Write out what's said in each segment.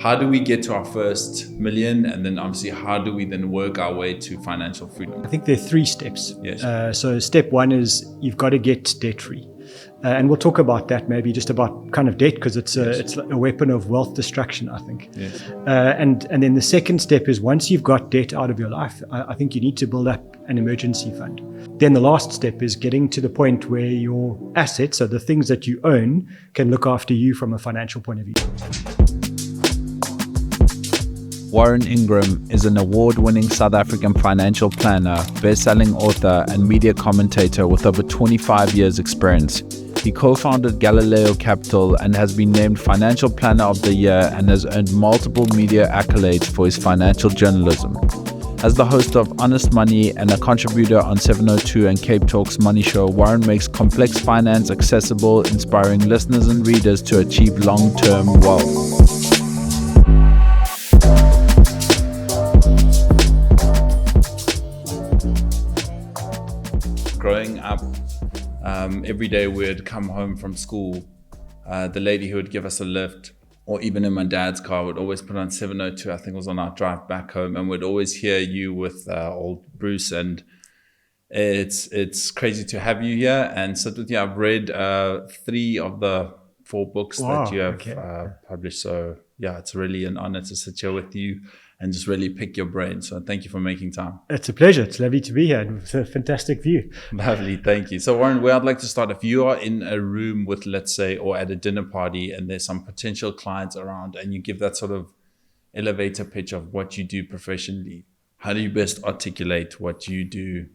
how do we get to our first million? And then obviously, how do we then work our way to financial freedom? I think there are 3 steps. Yes. So step 1 is you've got to get debt free. And we'll talk about that, maybe just about kind of debt, because it's a weapon of wealth destruction, I think. Yes. And then the second step is once you've got debt out of your life, I think you need to build up an emergency fund. Then the last step is getting to the point where your assets, so the things that you own, can look after you from a financial point of view. Warren Ingram is an award-winning South African financial planner, best-selling author, and media commentator with over 25 years experience. He co-founded Galileo Capital and has been named Financial Planner of the Year and has earned multiple media accolades for his financial journalism. As the host of Honest Money and a contributor on 702 and Cape Talk's Money Show, Warren makes complex finance accessible, inspiring listeners and readers to achieve long-term wealth. Growing up, every day we'd come home from school, the lady who would give us a lift, or even in my dad's car, would always put on 702, I think it was on our drive back home, and we'd always hear you with old Bruce, and it's crazy to have you here and sit with you. I've read 3 of the 4 books that you have published, so yeah, it's really an honor to sit here with you and just really pick your brain. So thank you for making time. It's a pleasure. It's lovely to be here. It's a fantastic view. Lovely, thank you. So Warren, where I'd like to start, if you are in a room with, let's say, or at a dinner party and there's some potential clients around and you give that sort of elevator pitch of what you do professionally, how do you best articulate what you do?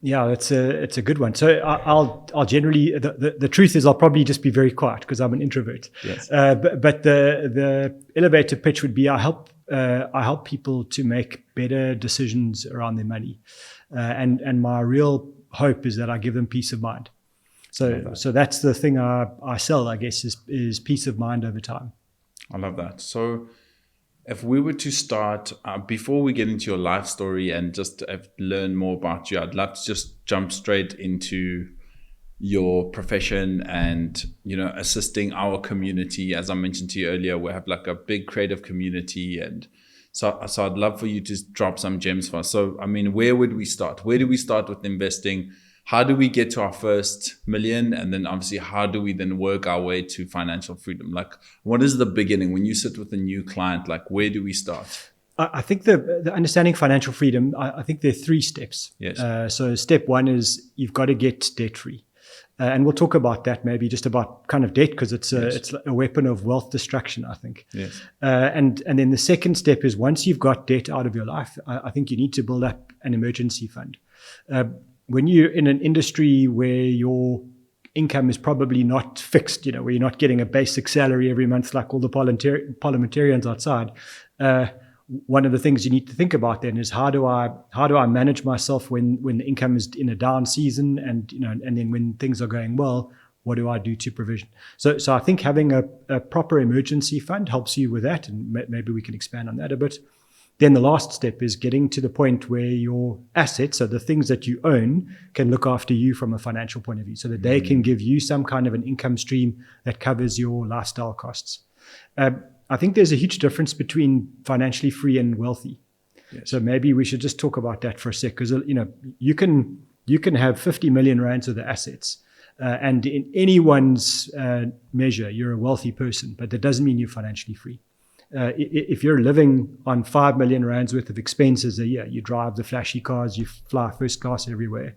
Yeah, it's a good one. So I'll generally, the truth is I'll probably just be very quiet because I'm an introvert. Yes. But the elevator pitch would be I help people to make better decisions around their money, and my real hope is that I give them peace of mind. So that's the thing I sell, I guess, is peace of mind over time. I love that. So if we were to start, before we get into your life story and just learn more about you, I'd love to just jump straight into your profession and, assisting our community. As I mentioned to you earlier, we have like a big creative community. And so I'd love for you to drop some gems for us. So, I mean, where would we start? Where do we start with investing? How do we get to our first million? And then obviously, how do we then work our way to financial freedom? Like, what is the beginning? When you sit with a new client, like, where do we start? I think the understanding financial freedom, I think there are 3 steps. Yes. So step 1 is you've got to get debt free. And we'll talk about that, maybe just about kind of debt, because it's a weapon of wealth destruction, I think. Yes. And then the second step is once you've got debt out of your life, I think you need to build up an emergency fund. When you're in an industry where your income is probably not fixed, where you're not getting a basic salary every month like all the parliamentarians outside, one of the things you need to think about then is how do I manage myself when the income is in a down season, and then when things are going well, what do I do to provision? So I think having a proper emergency fund helps you with that, and maybe we can expand on that a bit. Then the last step is getting to the point where your assets, so the things that you own, can look after you from a financial point of view, so that they can give you some kind of an income stream that covers your lifestyle costs. I think there's a huge difference between financially free and wealthy. Yes. So maybe we should just talk about that for a sec, because you can have 50 million rands of the assets, and in anyone's measure, you're a wealthy person, but that doesn't mean you're financially free. If you're living on 5 million rands worth of expenses a year, you drive the flashy cars, you fly first class everywhere,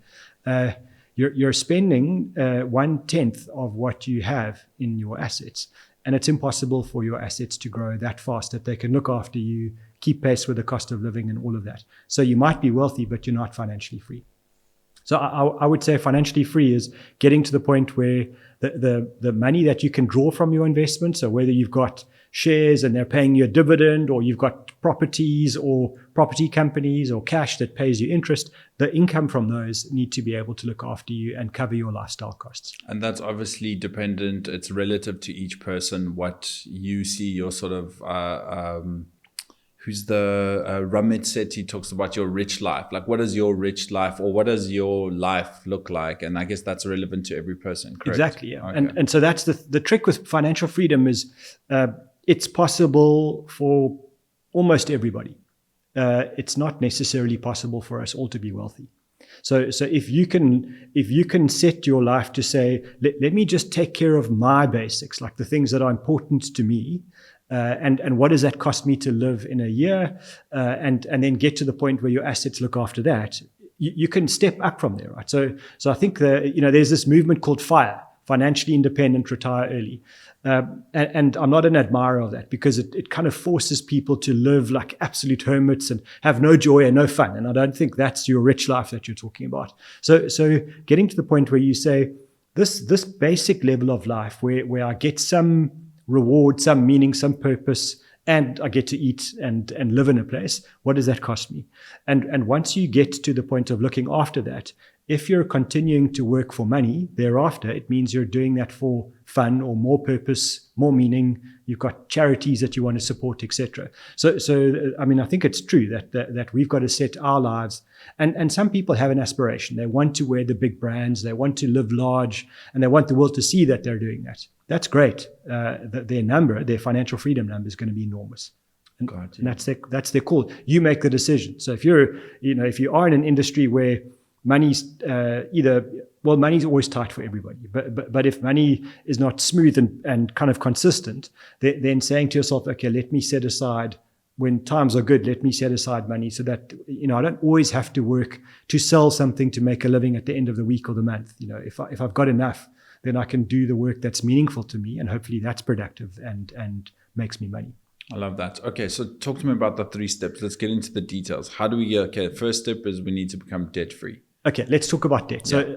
you're spending 1/10 of what you have in your assets. And it's impossible for your assets to grow that fast that they can look after you, keep pace with the cost of living and all of that. So you might be wealthy, but you're not financially free. So I would say financially free is getting to the point where the money that you can draw from your investment, so whether you've got shares and they're paying you a dividend, or you've got properties or property companies or cash that pays you interest, the income from those need to be able to look after you and cover your lifestyle costs. And that's obviously dependent. It's relative to each person, what you see your sort of who's the Ramit Sethi talks about your rich life. Like, what is your rich life, or what does your life look like? And I guess that's relevant to every person, correct? Exactly, yeah. Okay. And so that's the trick with financial freedom is it's possible for almost everybody. It's not necessarily possible for us all to be wealthy. So if you can set your life to say, let me just take care of my basics, like the things that are important to me, and what does that cost me to live in a year, and then get to the point where your assets look after that, you can step up from there, right? So I think there's this movement called FIRE, financially independent, retire early. And I'm not an admirer of that, because it kind of forces people to live like absolute hermits and have no joy and no fun. And I don't think that's your rich life that you're talking about. So getting to the point where you say, this basic level of life where I get some reward, some meaning, some purpose, and I get to eat and live in a place, what does that cost me? And once you get to the point of looking after that, if you're continuing to work for money thereafter, it means you're doing that for fun or more purpose, more meaning. You've got charities that you want to support, etc. So I mean, I think it's true that we've got to set our lives. And some people have an aspiration. They want to wear the big brands. They want to live large, and they want the world to see that they're doing that. That's great. Their financial freedom number is going to be enormous. And that's their call. You make the decision. So if you are in an industry where money's money's always tight for everybody. But if money is not smooth and kind of consistent, then saying to yourself, okay, let me set aside, when times are good, let me set aside money so that, I don't always have to work to sell something to make a living at the end of the week or the month. If I've got enough, then I can do the work that's meaningful to me, and hopefully that's productive and makes me money. I love that. Okay, so talk to me about the 3 steps. Let's get into the details. How do we get, first step is we need to become debt-free. Okay, let's talk about debt. So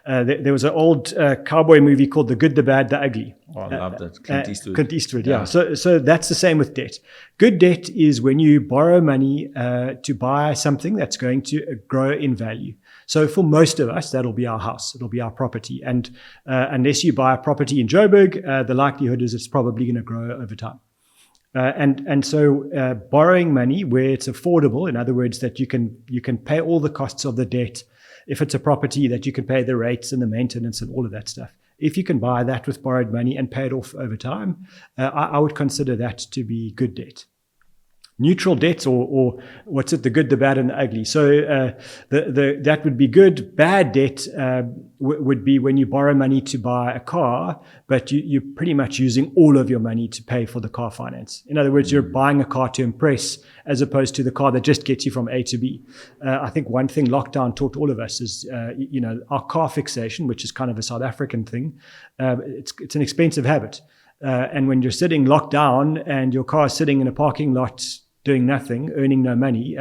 there was an old cowboy movie called The Good, the Bad, the Ugly. Oh, I love that. Clint Eastwood. Clint Eastwood, yeah. So that's the same with debt. Good debt is when you borrow money to buy something that's going to grow in value. So for most of us, that'll be our house. It'll be our property. And unless you buy a property in Joburg, the likelihood is it's probably going to grow over time. And so borrowing money where it's affordable, in other words, that you can pay all the costs of the debt. If it's a property, that you can pay the rates and the maintenance and all of that stuff. If you can buy that with borrowed money and pay it off over time, I would consider that to be good debt. Neutral debt, or what's it, the good, the bad, and the ugly. So that would be good. Bad debt would be when you borrow money to buy a car, but you're pretty much using all of your money to pay for the car finance. In other words, you're buying a car to impress, as opposed to the car that just gets you from A to B. I think one thing lockdown taught all of us is, our car fixation, which is kind of a South African thing. It's an expensive habit. And when you're sitting locked down and your car is sitting in a parking lot doing nothing, earning no money,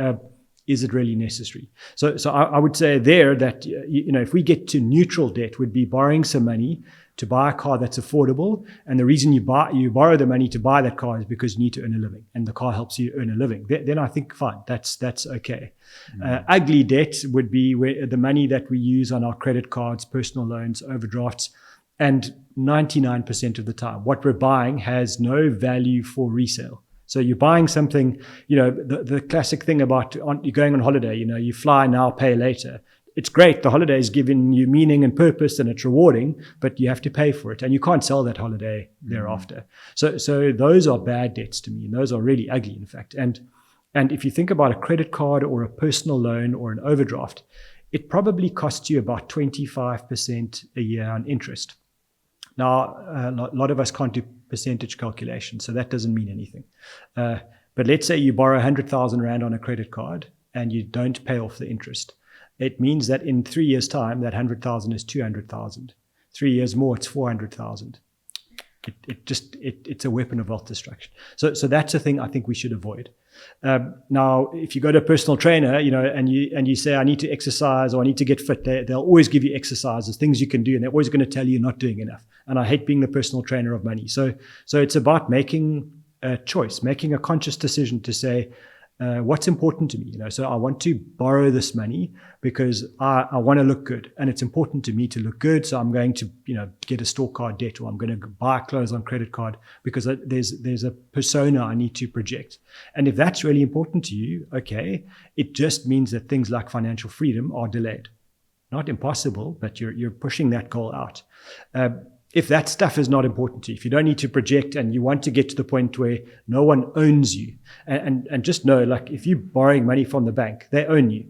is it really necessary? So I would say there that, if we get to neutral debt, would be borrowing some money to buy a car that's affordable. And the reason you borrow the money to buy that car is because you need to earn a living, and the car helps you earn a living. Then I think, fine, that's okay. Mm-hmm. Ugly debt would be where the money that we use on our credit cards, personal loans, overdrafts, and 99% of the time, what we're buying has no value for resale. So you're buying something, the classic thing about you're going on holiday, you fly now, pay later. It's great. The holiday is giving you meaning and purpose, and it's rewarding, but you have to pay for it, and you can't sell that holiday thereafter. So those are bad debts to me, and those are really ugly, in fact. And if you think about a credit card or a personal loan or an overdraft, it probably costs you about 25% a year on interest. Now, a lot of us can't do percentage calculation, so that doesn't mean anything. But let's say you borrow 100,000 Rand on a credit card and you don't pay off the interest. It means that in 3 years' time, that 100,000 is 200,000. 3 years more, it's 400,000. It's a weapon of wealth destruction. So that's a thing I think we should avoid. Now, if you go to a personal trainer, and you say, I need to exercise or I need to get fit, they'll always give you exercises, things you can do, and they're always going to tell you you're not doing enough. And I hate being the personal trainer of money. So it's about making a choice, making a conscious decision to say, what's important to me? So I want to borrow this money because I want to look good, and it's important to me to look good. So I'm going to, get a store card debt, or I'm going to buy clothes on credit card because there's a persona I need to project. And if that's really important to you, okay, it just means that things like financial freedom are delayed. Not impossible, but you're pushing that goal out. if that stuff is not important to you, if you don't need to project and you want to get to the point where no one owns you, and just know, like, if you're borrowing money from the bank, they own you.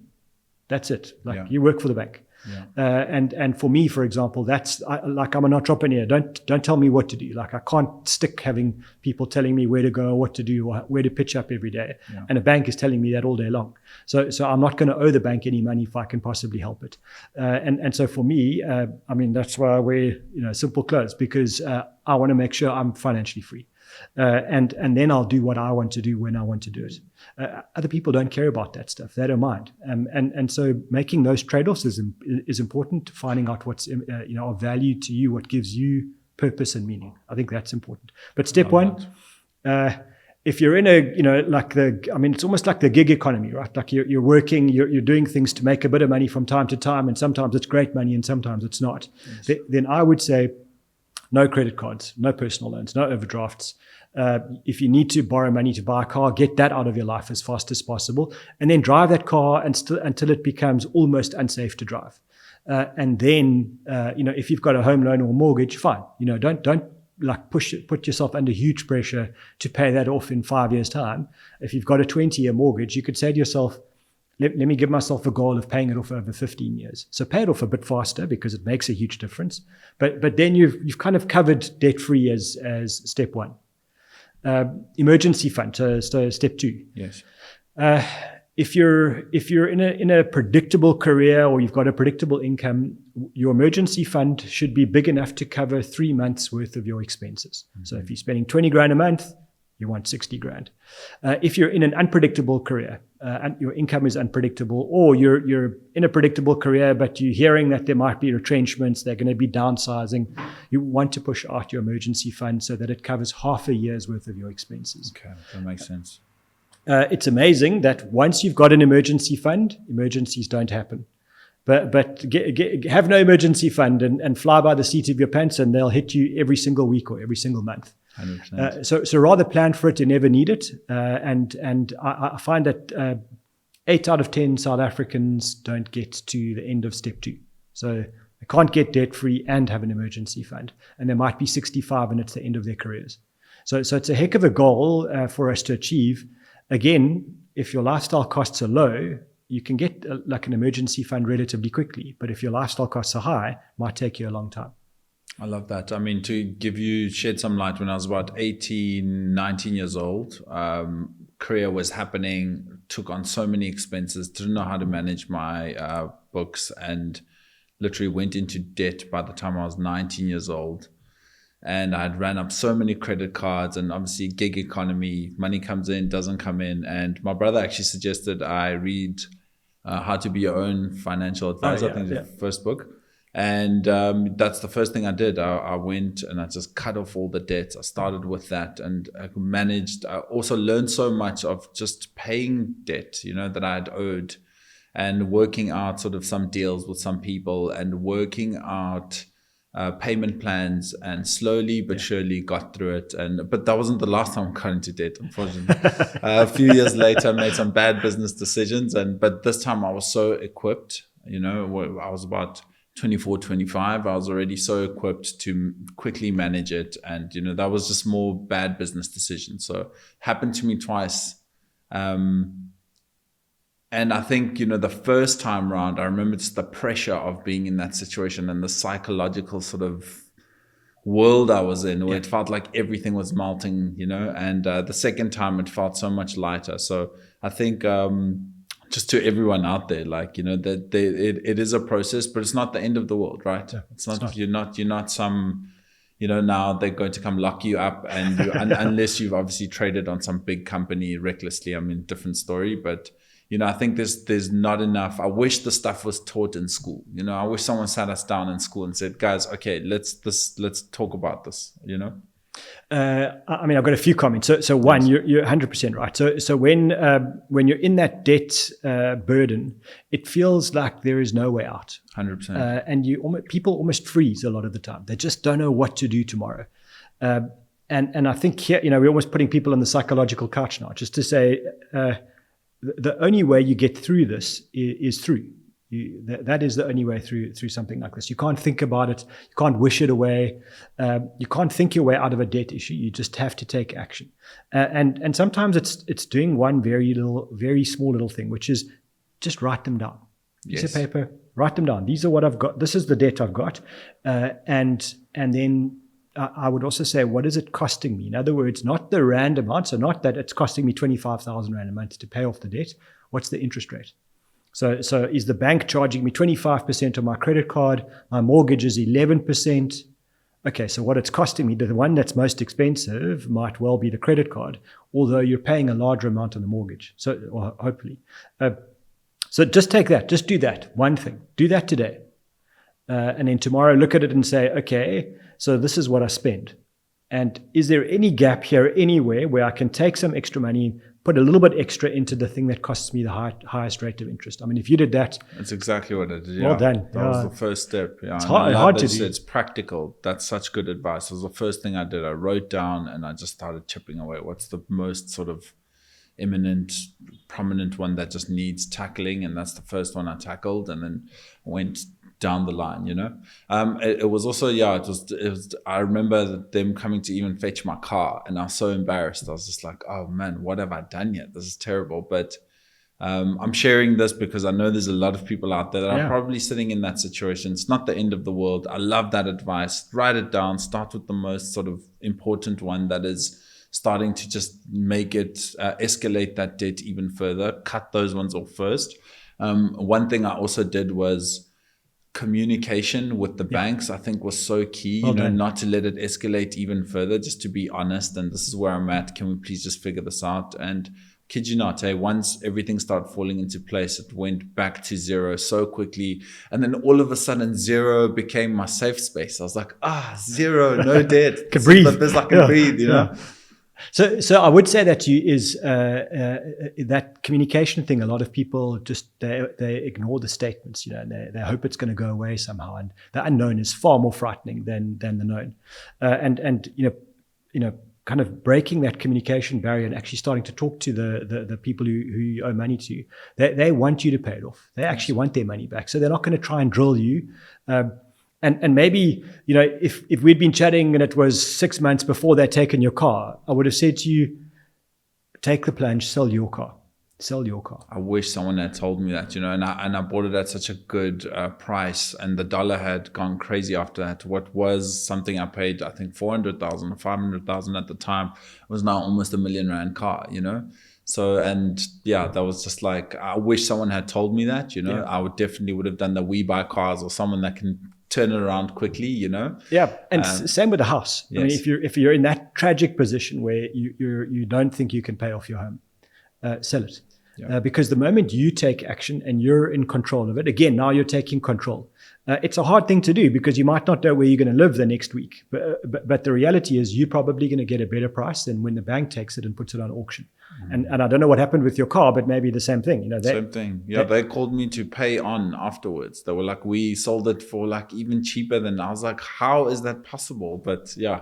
That's it. Like, you work for the bank. Yeah. And for me, for example, I'm an entrepreneur. Don't tell me what to do. Like, I can't stick having people telling me where to go, what to do, or where to pitch up every day. Yeah. And a bank is telling me that all day long. So I'm not going to owe the bank any money if I can possibly help it. And so for me, that's why I wear simple clothes, because I want to make sure I'm financially free. And then I'll do what I want to do when I want to do it. Other people don't care about that stuff. They don't mind. And so making those trade-offs is important, finding out what's of value to you, what gives you purpose and meaning. I think that's important. But step one, if you're in it's almost like the gig economy, right? Like you're working, you're doing things to make a bit of money from time to time, and sometimes it's great money and sometimes it's not. Yes. Then I would say no credit cards, no personal loans, no overdrafts. If you need to borrow money to buy a car, get that out of your life as fast as possible, and then drive that car until it becomes almost unsafe to drive. And then, if you've got a home loan or mortgage, fine. Don't put yourself under huge pressure to pay that off in 5 years' time. If you've got a 20-year mortgage, you could say to yourself, let me give myself a goal of paying it off over 15 years. So pay it off a bit faster, because it makes a huge difference. But then you've kind of covered debt-free as step one. Emergency fund, so step two. Yes. If you're in a predictable career, or you've got a predictable income, your emergency fund should be big enough to cover 3 months worth of your expenses. Mm-hmm. So if you're spending 20 grand a month, you want 60 grand. If you're in an unpredictable career, and your income is unpredictable, or you're in a predictable career, but you're hearing that there might be retrenchments, they're going to be downsizing, you want to push out your emergency fund so that it covers half a year's worth of your expenses. Okay, that makes sense. It's amazing that once you've got an emergency fund, emergencies don't happen. But have no emergency fund and fly by the seat of your pants, and they'll hit you every single week or every single month. 100%. So rather plan for it and never need it. And I find that 8 out of 10 South Africans don't get to the end of step 2. So they can't get debt free and have an emergency fund. And they might be 65 and it's the end of their careers. So it's a heck of a goal for us to achieve. Again, if your lifestyle costs are low, you can get an emergency fund relatively quickly. But if your lifestyle costs are high, it might take you a long time. I love that. I mean, to shed some light, when I was about 18, 19 years old, career was happening, took on so many expenses, didn't know how to manage my books, and literally went into debt by the time I was 19 years old. And I had ran up so many credit cards, and obviously gig economy, money comes in, doesn't come in. And my brother actually suggested I read How to Be Your Own Financial Advisor. I think it's the first book. And that's the first thing I did. I went and I just cut off all the debts. I started with that, and I also learned so much of just paying debt, that I had owed, and working out sort of some deals with some people, and working out payment plans, and slowly but surely got through it. But that wasn't the last time I got into debt, unfortunately. A few years later, I made some bad business decisions, but this time I was so equipped. I was about 24, 25, I was already so equipped to quickly manage it. And, that was just more bad business decisions. So happened to me twice. And I think, the first time around, I remember just the pressure of being in that situation and the psychological sort of world I was in, where it felt like everything was melting, and the second time it felt so much lighter. So I think, just to everyone out there, that it is a process, but it's not the end of the world, right? Yeah, it's not. You're not some, now they're going to come lock you up, and unless you've obviously traded on some big company recklessly. I mean, different story, but I think there's not enough. I wish the stuff was taught in school. I wish someone sat us down in school and said, guys, okay, let's talk about this. I've got a few comments. So one, you're 100% right. So when you're in that debt burden, it feels like there is no way out. 100%. And people almost freeze a lot of the time. They just don't know what to do tomorrow. And I think here, we're almost putting people on the psychological couch now, just to say the only way you get through this is through. That is the only way through something like this. You can't think about it. You can't wish it away. You can't think your way out of a debt issue. You just have to take action. And sometimes it's doing one very small little thing, which is just write them down. Piece of paper, write them down. These are what I've got. This is the debt I've got. And then I would also say, what is it costing me? In other words, not the rand amount. So not that it's costing me 25,000 rand a month to pay off the debt. What's the interest rate? So is the bank charging me 25% on my credit card? My mortgage is 11%. Okay, so what it's costing me, the one that's most expensive might well be the credit card, although you're paying a larger amount on the mortgage. So, or hopefully. So just take that. Just do that. One thing. Do that today. And then tomorrow look at it and say, okay, so this is what I spend. And is there any gap here anywhere where I can take some extra money, put a little bit extra into the thing that costs me the highest rate of interest? I mean, if you did that... That's exactly what I did. Yeah. Well done. That was the first step. Yeah. It's hard to do. It's practical. That's such good advice. It was the first thing I did. I wrote down and I just started chipping away. What's the most sort of imminent, prominent one that just needs tackling? And that's the first one I tackled, and then went down the line, it was also, it was, I remember them coming to even fetch my car, and I was so embarrassed. I was just like, oh man, what have I done yet? This is terrible. But I'm sharing this because I know there's a lot of people out there that are probably sitting in that situation. It's not the end of the world. I love that advice. Write it down. Start with the most sort of important one that is starting to just make it escalate that debt even further. Cut those ones off first. One thing I also did was communication with the banks. I think was so key, not to let it escalate even further, just to be honest. And this is where I'm at. Can we please just figure this out? And kid you not, once everything started falling into place, it went back to zero so quickly. And then all of a sudden, zero became my safe space. I was like, zero, no debt. Can breathe. This I can breathe, you know? So I would say that that communication thing. A lot of people just they ignore the statements, and they hope it's going to go away somehow. And the unknown is far more frightening than the known. And kind of breaking that communication barrier and actually starting to talk to the people who you owe money to. They want you to pay it off. They actually want their money back. So they're not going to try and drill you. And maybe, if we'd been chatting and it was 6 months before they'd taken your car, I would have said to you, take the plunge, sell your car. I wish someone had told me that, and I bought it at such a good price, and the dollar had gone crazy after that. What was something I paid, I think 400,000 or 500,000 at the time, was now almost R1 million car, So, and that was just like, I wish someone had told me that, I would have done the We Buy Cars, or someone that can turn it around quickly, Yeah, and same with the house. Yes. I mean, if you're in that tragic position where you don't think you can pay off your home, sell it. Yeah. Because the moment you take action and you're in control of it, again, now you're taking control. It's a hard thing to do because you might not know where you're going to live the next week. But the reality is you're probably going to get a better price than when the bank takes it and puts it on auction. Mm. And I don't know what happened with your car, but maybe the same thing. Same thing. Yeah, they called me to pay on afterwards. They were like, we sold it for like even cheaper than. I was like, how is that possible? But yeah.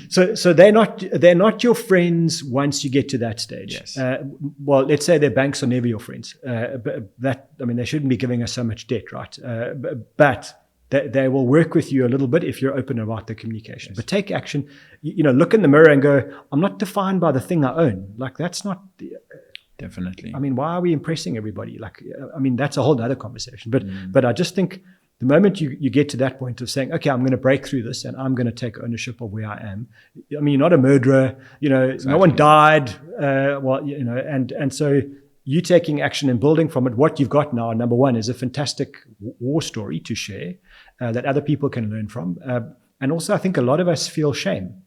So they're not your friends once you get to that stage. Yes. Well, let's say their banks are never your friends. They shouldn't be giving us so much debt, right? But they will work with you a little bit if you're open about the communication. Yes. But take action. Look in the mirror and go, I'm not defined by the thing I own. Like that's not. Definitely. I mean, why are we impressing everybody? That's a whole other conversation. But I just think. The moment you get to that point of saying, okay, I'm going to break through this and I'm going to take ownership of where I am. I mean, you're not a murderer, exactly. No one died. And so you taking action and building from it. What you've got now, number one, is a fantastic war story to share that other people can learn from. And also, I think a lot of us feel shame.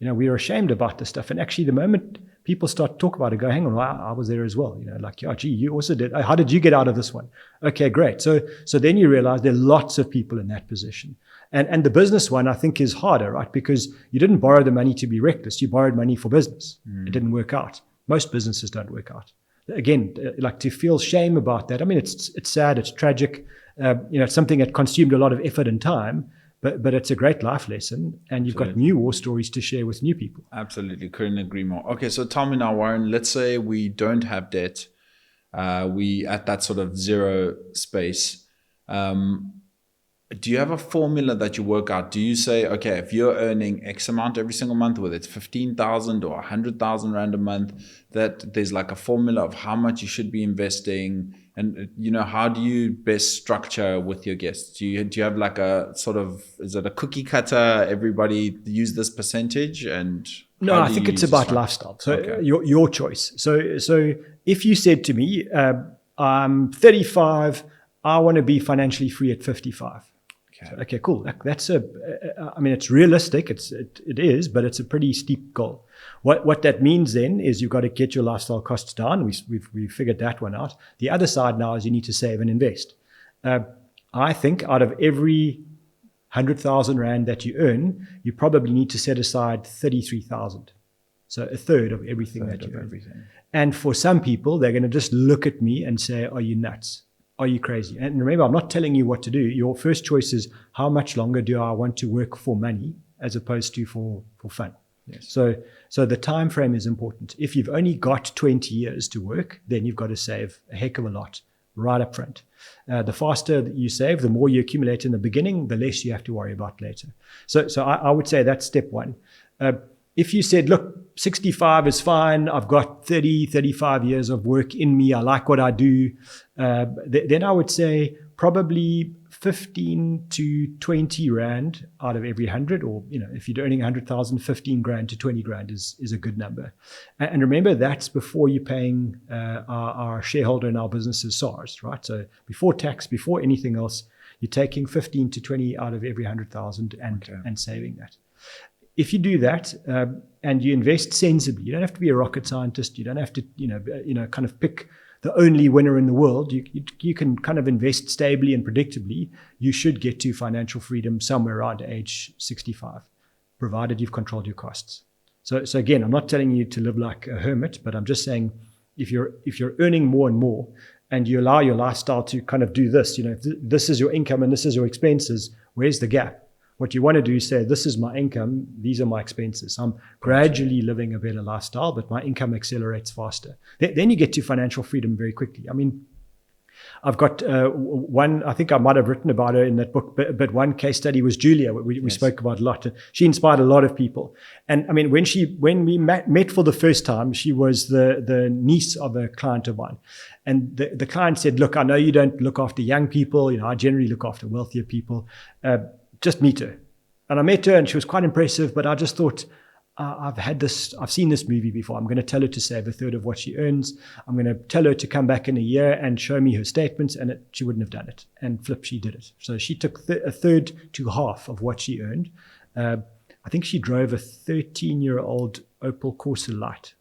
We're ashamed about this stuff. And actually, the moment people start to talk about it, go, hang on, well, I was there as well. You also did. How did you get out of this one? Okay, great. So then you realize there are lots of people in that position. And the business one, I think, is harder, right? Because you didn't borrow the money to be reckless. You borrowed money for business. It didn't work out. Most businesses don't work out. Again, to feel shame about that. I mean, it's sad. It's tragic. It's something that consumed a lot of effort and time. But it's a great life lesson, and you've got new war stories to share with new people. Absolutely. Couldn't agree more. Okay, so tell me now, Warren, let's say we don't have debt. we at that sort of zero space. Do you have a formula that you work out? Do you say, okay, if you're earning X amount every single month, whether it's 15,000 or 100,000 Rand a month, that there's like a formula of how much you should be investing? And, how do you best structure with your guests? Do you have like a sort of, is it a cookie cutter? Everybody use this percentage? And no, I think it's about lifestyle. So okay. your choice. So if you said to me, I'm 35, I want to be financially free at 55. Okay, cool. That's it's realistic. It is, but it's a pretty steep goal. What that means then is you've got to get your lifestyle costs down. We figured that one out. The other side now is you need to save and invest. I think out of every 100,000 Rand that you earn, you probably need to set aside 33,000. So a third of everything that you earn. And for some people, they're going to just look at me and say, "Are you nuts? Are you crazy?" And remember, I'm not telling you what to do. Your first choice is how much longer do I want to work for money as opposed to for fun. Yes. So the time frame is important. If you've only got 20 years to work, then you've got to save a heck of a lot right up front. The faster that you save, the more you accumulate in the beginning, the less you have to worry about later. So I would say that's step one. If you said, look, 65 is fine, I've got 35 years of work in me, I like what I do, then I would say probably 15 to 20 Rand out of every 100, or, if you're earning 100,000, 15 grand to 20 grand is a good number. And remember, that's before you're paying our shareholder in our businesses SARS, right? So before tax, before anything else, you're taking 15 to 20 out of every 100,000 and saving that. If you do that and you invest sensibly, you don't have to be a rocket scientist. You don't have to, kind of pick the only winner in the world. You can kind of invest stably and predictably. You should get to financial freedom somewhere around age 65, provided you've controlled your costs. So again, I'm not telling you to live like a hermit, but I'm just saying if you're earning more and more and you allow your lifestyle to kind of do this, if this is your income and this is your expenses, where's the gap? What you want to do is say, this is my income, these are my expenses. I'm gradually living a better lifestyle, but my income accelerates faster. Then you get to financial freedom very quickly. I mean, I've got one, I think I might have written about her in that book, but one case study was Julia, we spoke about a lot. She inspired a lot of people. And I mean, when we met for the first time, she was the niece of a client of mine. And the client said, look, I know you don't look after young people. I generally look after wealthier people. Just meet her. And I met her and she was quite impressive, but I just thought, I've seen this movie before. I'm going to tell her to save a third of what she earns. I'm going to tell her to come back in a year and show me her statements, and she wouldn't have done it. And flip, she did it. So she took a third to half of what she earned. I think she drove a 13-year-old Opel Corsa Light.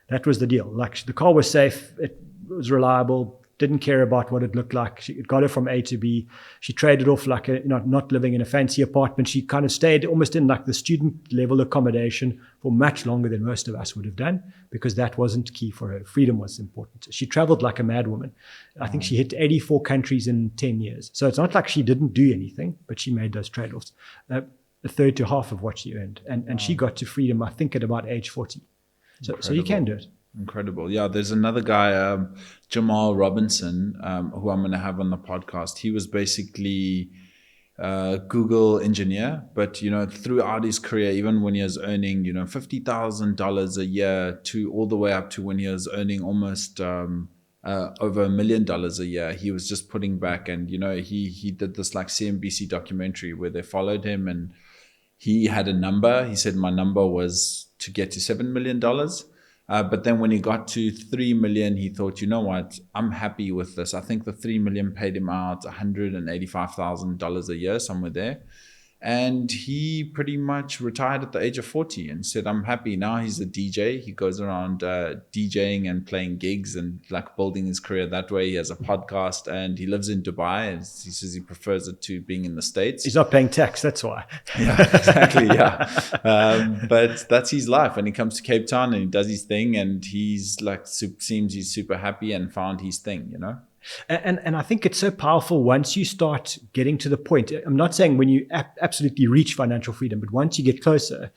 That was the deal. Like, the car was safe. It was reliable. Didn't care about what it looked like. It got her from A to B. She traded off like not living in a fancy apartment. She kind of stayed almost in like the student level accommodation for much longer than most of us would have done, because that wasn't key for her. Freedom was important. She traveled like a madwoman. I think she hit 84 countries in 10 years. So it's not like she didn't do anything, but she made those trade-offs. A third to half of what she earned. And she got to freedom, I think, at about age 40. So you can do it. Incredible. Yeah, there's another guy, Jamal Robinson, who I'm going to have on the podcast. He was basically a Google engineer, but, throughout his career, even when he was earning, $50,000 a year to all the way up to when he was earning almost over $1 million a year, he was just putting back. And, he did this like CNBC documentary where they followed him, and he had a number. He said, my number was to get to $7 million. But then when he got to 3 million, he thought, you know what, I'm happy with this. I think the 3 million paid him out $185,000 a year, somewhere there. And he pretty much retired at the age of 40 and said, I'm happy. Now he's a DJ. He goes around DJing and playing gigs and like building his career that way. He has a podcast and he lives in Dubai. And he says he prefers it to being in the States. He's not paying tax, that's why. Yeah, exactly, yeah. But that's his life. And he comes to Cape Town and he does his thing, and he's like, seems he's super happy and found his thing, And I think it's so powerful once you start getting to the point. I'm not saying when you absolutely reach financial freedom, but once you get closer,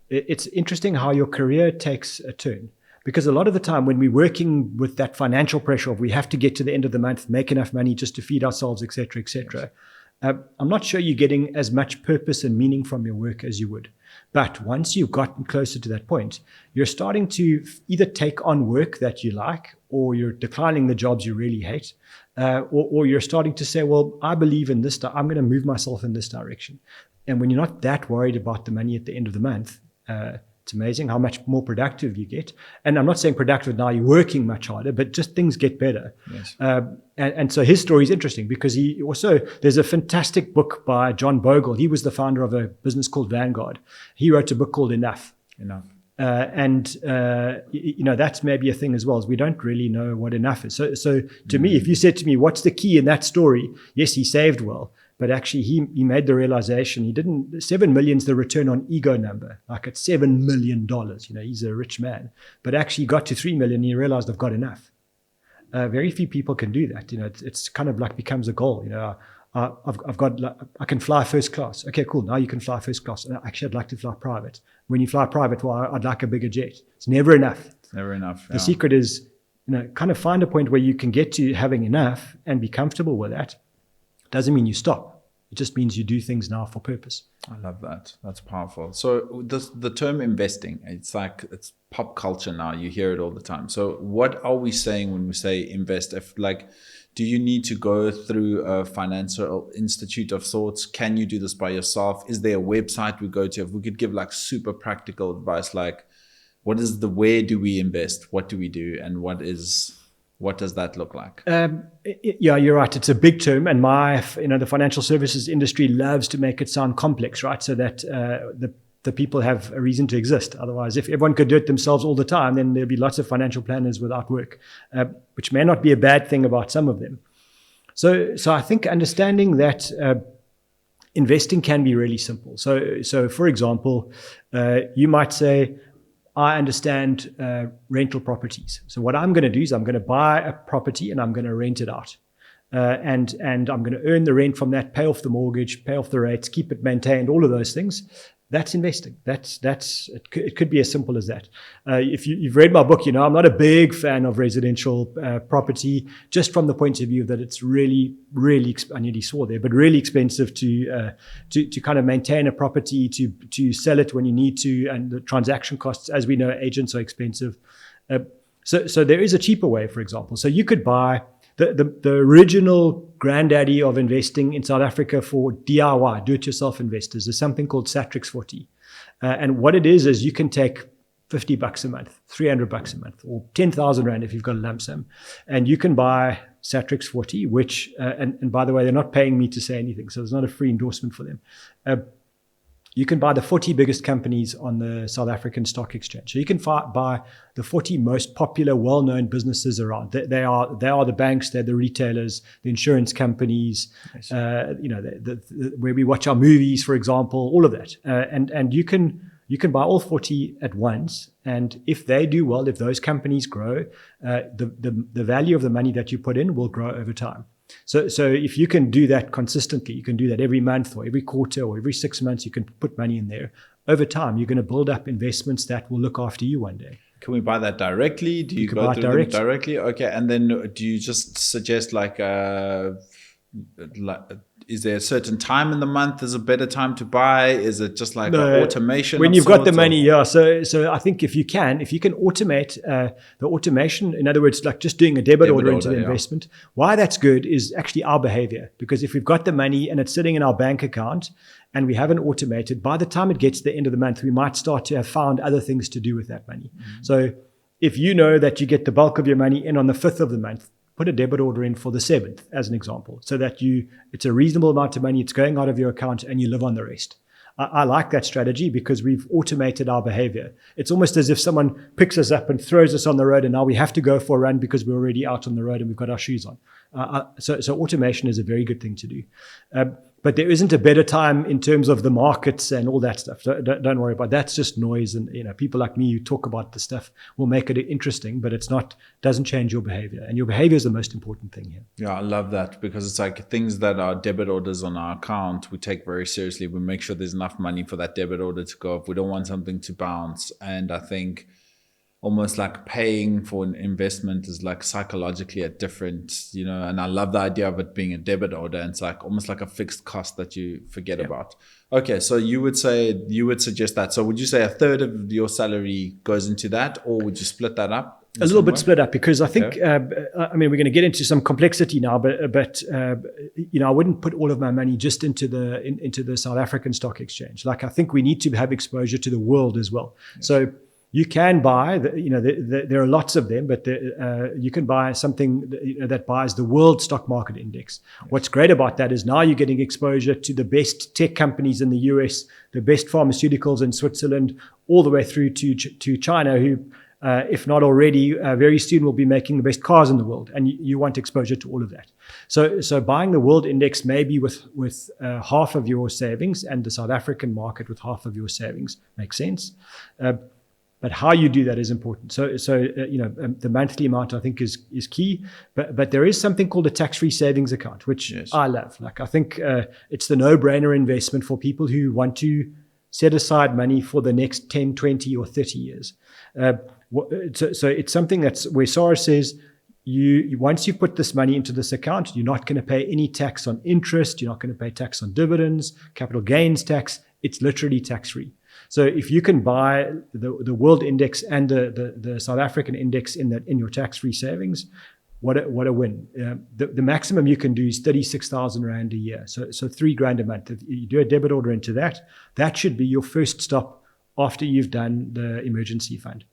it's interesting how your career takes a turn. Because a lot of the time when we're working with that financial pressure of we have to get to the end of the month, make enough money just to feed ourselves, etc., etc., I'm not sure you're getting as much purpose and meaning from your work as you would. But once you've gotten closer to that point, you're starting to either take on work that you like, or you're declining the jobs you really hate, or you're starting to say, well, I believe in this, I'm going to move myself in this direction. And when you're not that worried about the money at the end of the month, it's amazing how much more productive you get. And I'm not saying productive now, you're working much harder, but just things get better. Yes. And so his story is interesting because there's a fantastic book by John Bogle. He was the founder of a business called Vanguard. He wrote a book called Enough. That's maybe a thing as well, is we don't really know what enough is. So to me, if you said to me, what's the key in that story? Yes, he saved well, but actually he made the realization 7 million's the return on ego number, like it's $7 million. He's a rich man, but actually he got to 3 million and he realized I've got enough. Very few people can do that. It's kind of like becomes a goal. I can fly first class. Okay, cool. Now you can fly first class. And actually, I'd like to fly private. When you fly private, well, I'd like a bigger jet. It's never enough. It's never enough. The secret is, kind of find a point where you can get to having enough and be comfortable with that. Doesn't mean you stop. It just means you do things now for purpose. I love that. That's powerful. So the term investing, it's pop culture now. You hear it all the time. So what are we saying when we say invest? Do you need to go through a financial institute of sorts? Can you do this by yourself? Is there a website we go to? If we could give super practical advice, where do we invest? What do we do? And what does that look like? Yeah, you're right. It's a big term, and the financial services industry loves to make it sound complex, right? So that the people have a reason to exist. Otherwise, if everyone could do it themselves all the time, then there'd be lots of financial planners without work, which may not be a bad thing about some of them. So I think understanding that investing can be really simple. So for example, you might say, I understand rental properties. So what I'm going to do is I'm going to buy a property and I'm going to rent it out. And I'm going to earn the rent from that, pay off the mortgage, pay off the rates, keep it maintained, all of those things. That's investing. It could be as simple as that. If you've read my book, I'm not a big fan of residential property, just from the point of view that it's really, really, I nearly swore there, but really expensive to kind of maintain a property, to sell it when you need to, and the transaction costs, as we know, agents are expensive. So there is a cheaper way, for example. So you could buy the original granddaddy of investing in South Africa for DIY, do-it-yourself investors, is something called Satrix 40. And what it is you can take $50 a month, $300 a month, or 10,000 Rand if you've got a lump sum. And you can buy Satrix 40, which, and by the way, they're not paying me to say anything, so there's not a free endorsement for them. You can buy the 40 biggest companies on the South African Stock Exchange. So you can buy the 40 most popular, well-known businesses around. They are the banks, they're the retailers, the insurance companies, where we watch our movies, for example, all of that. And you can buy all 40 at once. And if they do well, if those companies grow, the value of the money that you put in will grow over time. So if you can do that consistently, you can do that every month or every quarter or every 6 months, you can put money in there. Over time, you're going to build up investments that will look after you one day. Can we buy that directly? Do you go through them directly? Okay. And then do you just suggest is there a certain time in the month is a better time to buy? Is it just like an automation? When you've got the money, yeah. So I think if you can automate the automation, in other words, like just doing a debit order into the investment, why that's good is actually our behavior. Because if we've got the money and it's sitting in our bank account and we haven't automated, by the time it gets to the end of the month, we might start to have found other things to do with that money. Mm-hmm. So if you know that you get the bulk of your money in on the 5th of the month, put a debit order in for the 7th, as an example, so that it's a reasonable amount of money, it's going out of your account, and you live on the rest. I like that strategy because we've automated our behavior. It's almost as if someone picks us up and throws us on the road, and now we have to go for a run because we're already out on the road and we've got our shoes on. So automation is a very good thing to do. But there isn't a better time in terms of the markets and all that stuff. Don't worry about it. That's just noise. And people like me who talk about the stuff will make it interesting, but doesn't change your behavior. And your behavior is the most important thing here. Yeah, I love that because it's like things that are debit orders on our account, we take very seriously. We make sure there's enough money for that debit order to go up. We don't want something to bounce. And I think almost like paying for an investment is like psychologically a different, and I love the idea of it being a debit order. And it's like almost like a fixed cost that you forget about. Okay, so you would suggest that. So would you say a third of your salary goes into that, or would you split that up? A little bit split up, because I think, we're going to get into some complexity now, but I wouldn't put all of my money just into the South African stock exchange. Like, I think we need to have exposure to the world as well. Yes. So you can buy, there are lots of them, but you can buy something that buys the world stock market index. Yes. What's great about that is now you're getting exposure to the best tech companies in the US, the best pharmaceuticals in Switzerland, all the way through to China, who, if not already, very soon will be making the best cars in the world. And you want exposure to all of that. So buying the world index maybe with half of your savings, and the South African market with half of your savings makes sense. But how you do that is important. So the monthly amount, I think, is key. But there is something called a tax-free savings account, which yes. I love. Like, I think it's the no-brainer investment for people who want to set aside money for the next 10, 20, or 30 years. So it's something that's where Sarah says, once you put this money into this account, you're not going to pay any tax on interest. You're not going to pay tax on dividends, capital gains tax. It's literally tax-free. So if you can buy the world index and the South African index in your tax-free savings, what a win. The maximum you can do is 36,000 Rand a year. So $3,000 a month. If you do a debit order into that should be your first stop after you've done the emergency fund.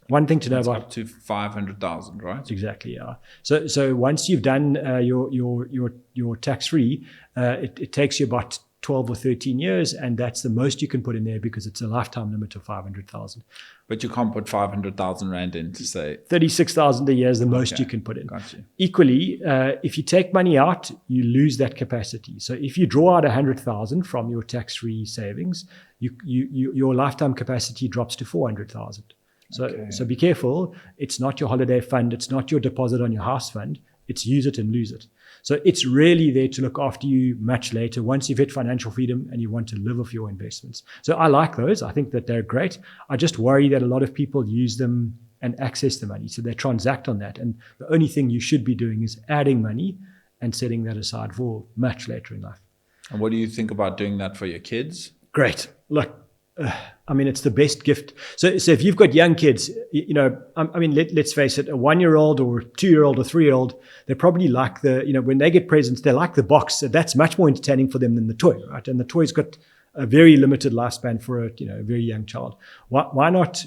One thing to know about up to 500,000, right? Exactly, yeah. So once you've done your tax-free, it takes you about 12 or 13 years, and that's the most you can put in there, because it's a lifetime limit of 500,000. But you can't put 500,000 Rand in to say 36,000 a year is the most you can put in. Gotcha. Equally, if you take money out, you lose that capacity. So if you draw out 100,000 from your tax-free savings, your lifetime capacity drops to 400,000. So be careful. It's not your holiday fund. It's not your deposit on your house fund. It's use it and lose it. So it's really there to look after you much later, once you've hit financial freedom and you want to live off your investments. So I like those. I think that they're great. I just worry that a lot of people use them and access the money. So they transact on that. And the only thing you should be doing is adding money and setting that aside for much later in life. And what do you think about doing that for your kids? Great. Look, it's the best gift. So if you've got young kids, let's face it, a 1-year-old or 2-year-old or 3-year-old, they probably like when they get presents, they like the box. So that's much more entertaining for them than the toy, right? And the toy's got a very limited lifespan for a very young child. Why not,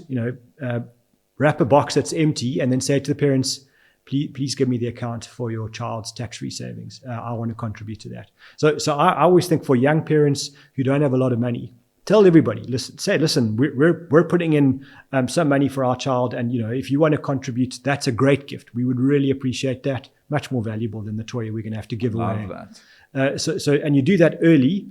wrap a box that's empty and then say to the parents, please give me the account for your child's tax-free savings. I want to contribute to that. So I always think for young parents who don't have a lot of money, tell everybody, listen, we're putting in some money for our child, and if you want to contribute, that's a great gift. We would really appreciate that. Much more valuable than the toy we're going to have to give away. Love that. And you do that early.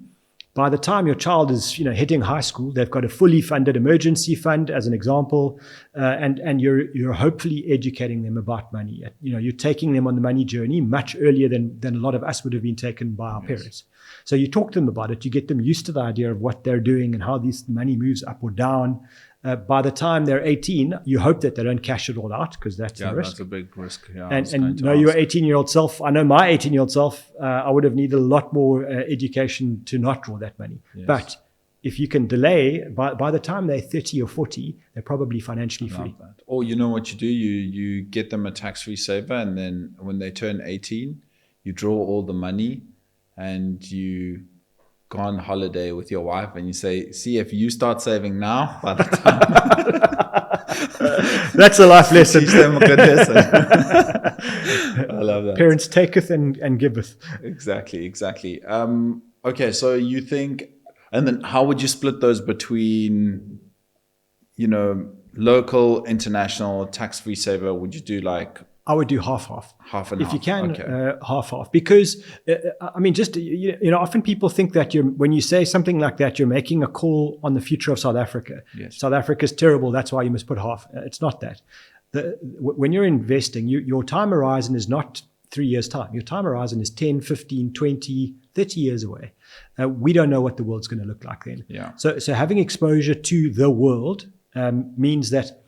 By the time your child is hitting high school, they've got a fully funded emergency fund, as an example, and you're hopefully educating them about money. You're taking them on the money journey much earlier than a lot of us would have been taken by our parents. So you talk to them about it, you get them used to the idea of what they're doing and how this money moves up or down. By the time they're 18, you hope that they don't cash it all out, because that's a risk. That's a big risk. Yeah, and know your 18-year-old self. I know my 18-year-old self, I would have needed a lot more education to not draw that money. Yes. But if you can delay, by the time they're 30 or 40, they're probably financially free. That. Or you know what you do? You get them a tax-free saver, and then when they turn 18, you draw all the money and you go on holiday with your wife, and you say, see, if you start saving now, by the time that's a life lesson. Teach them a good lesson. I love that. Parents taketh and giveth. Exactly. Okay, so you think, and then how would you split those between local, international, tax-free saver? Would you do like, I would do half and half. If you can, okay. half. Because, often people think that when you say something like that, you're making a call on the future of South Africa. Yes. South Africa is terrible, that's why you must put half. It's not that. When you're investing, your time horizon is not 3 years' time. Your time horizon is 10, 15, 20, 30 years away. We don't know what the world's going to look like then. Yeah. So having exposure to the world means that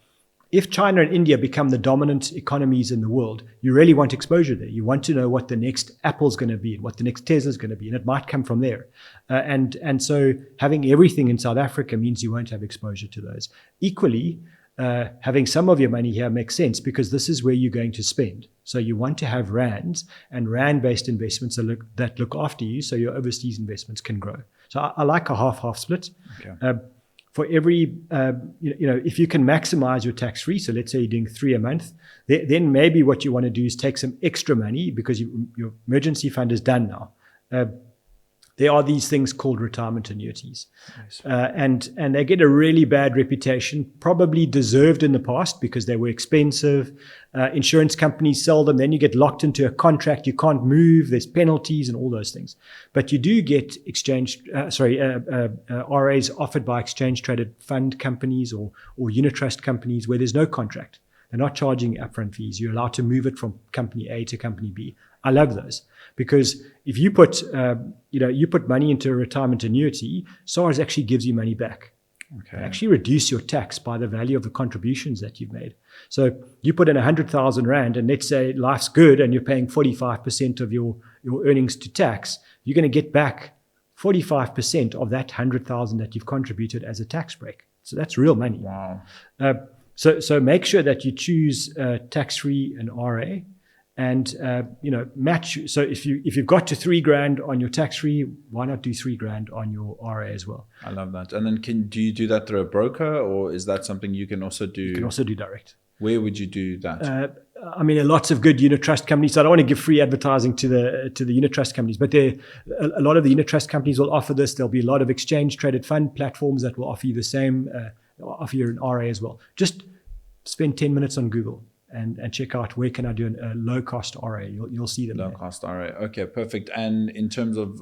if China and India become the dominant economies in the world, you really want exposure there. You want to know what the next Apple's going to be and what the next Tesla's going to be, and it might come from there. And so having everything in South Africa means you won't have exposure to those. Equally, having some of your money here makes sense because this is where you're going to spend. So you want to have rands and rand-based investments that look after you, so your overseas investments can grow. So I like a half-half split. Okay. For every, if you can maximize your tax-free, so let's say you're doing 3 a month, then maybe what you want to do is take some extra money because your emergency fund is done now. There are these things called retirement annuities. Nice. And they get a really bad reputation, probably deserved in the past because they were expensive. Insurance companies sell them. Then you get locked into a contract. You can't move. There's penalties and all those things. But you do get RAs offered by exchange-traded fund companies or unit trust companies where there's no contract. They're not charging upfront fees. You're allowed to move it from company A to company B. I love those because if you put money into a retirement annuity, SARS actually gives you money back. Okay. They actually reduce your tax by the value of the contributions that you've made. So you put in 100,000 rand, and let's say life's good, and you're paying 45% of your earnings to tax. You're going to get back 45% of that 100,000 that you've contributed as a tax break. So that's real money. Wow. So make sure that you choose tax-free and RA. And match. So if you've got to $3,000 on your tax-free, why not do $3,000 on your RA as well? I love that. And then do you do that through a broker, or is that something you can also do? You can also do direct. Where would you do that? There are lots of good unit trust companies. So I don't want to give free advertising to the unit trust companies, but a lot of the unit trust companies will offer this. There'll be a lot of exchange-traded fund platforms that will offer you the same, offer you an RA as well. Just spend 10 minutes on Google. And check out where can I do a low-cost RA. You'll see them. Low-cost RA. Okay, perfect. And in terms of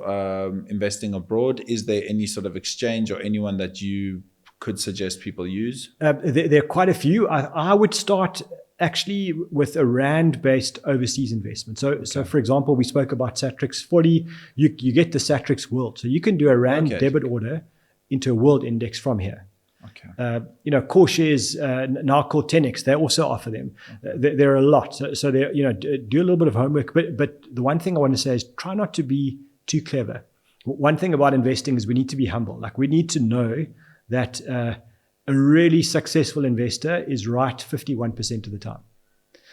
investing abroad, is there any sort of exchange or anyone that you could suggest people use? There are quite a few. I would start actually with a rand-based overseas investment. So for example, we spoke about Satrix 40. You get the Satrix World. So you can do a rand debit order into a world index from here. Okay. Core shares now called 10x, they also offer them. There are a lot. So do a little bit of homework. But the one thing I want to say is try not to be too clever. One thing about investing is we need to be humble. Like we need to know that a really successful investor is right 51% of the time.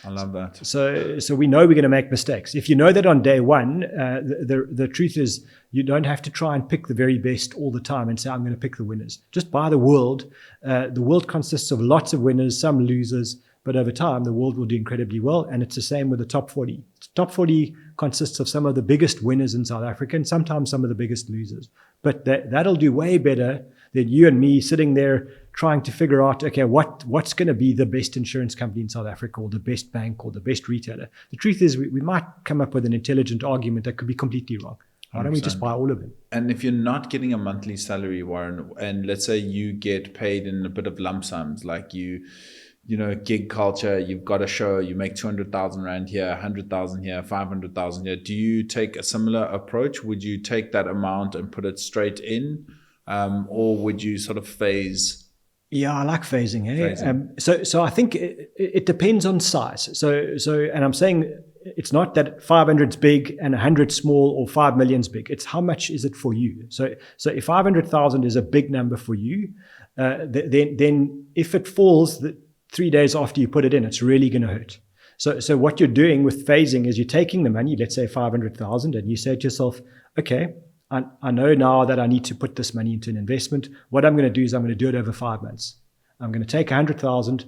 I love that. So we know we're going to make mistakes. If you know that on day one, the truth is you don't have to try and pick the very best all the time and say, I'm going to pick the winners. Just buy the world. The world consists of lots of winners, some losers, but over time, the world will do incredibly well. And it's the same with the top 40. Top 40 consists of some of the biggest winners in South Africa and sometimes some of the biggest losers. But that'll do way better than you and me sitting there trying to figure out, okay, what's going to be the best insurance company in South Africa or the best bank or the best retailer. The truth is we might come up with an intelligent argument that could be completely wrong. Why don't we just buy all of them? And if you're not getting a monthly salary, Warren, and let's say you get paid in a bit of lump sums, like gig culture, you've got a show, you make 200,000 rand here, 100,000 here, 500,000 here. Do you take a similar approach? Would you take that amount and put it straight in? Or would you sort of phase? Yeah, I like phasing. So I think it depends on size. So and I'm saying it's not that 500's big and 100's small or 5 million's big. It's how much is it for you. So if 500,000 is a big number for you, then if it falls 3 days after you put it in, it's really going to hurt. So what you're doing with phasing is you're taking the money, let's say 500,000, and you say to yourself, okay, I know now that I need to put this money into an investment. What I'm going to do is I'm going to do it over 5 months. I'm going to take 100,000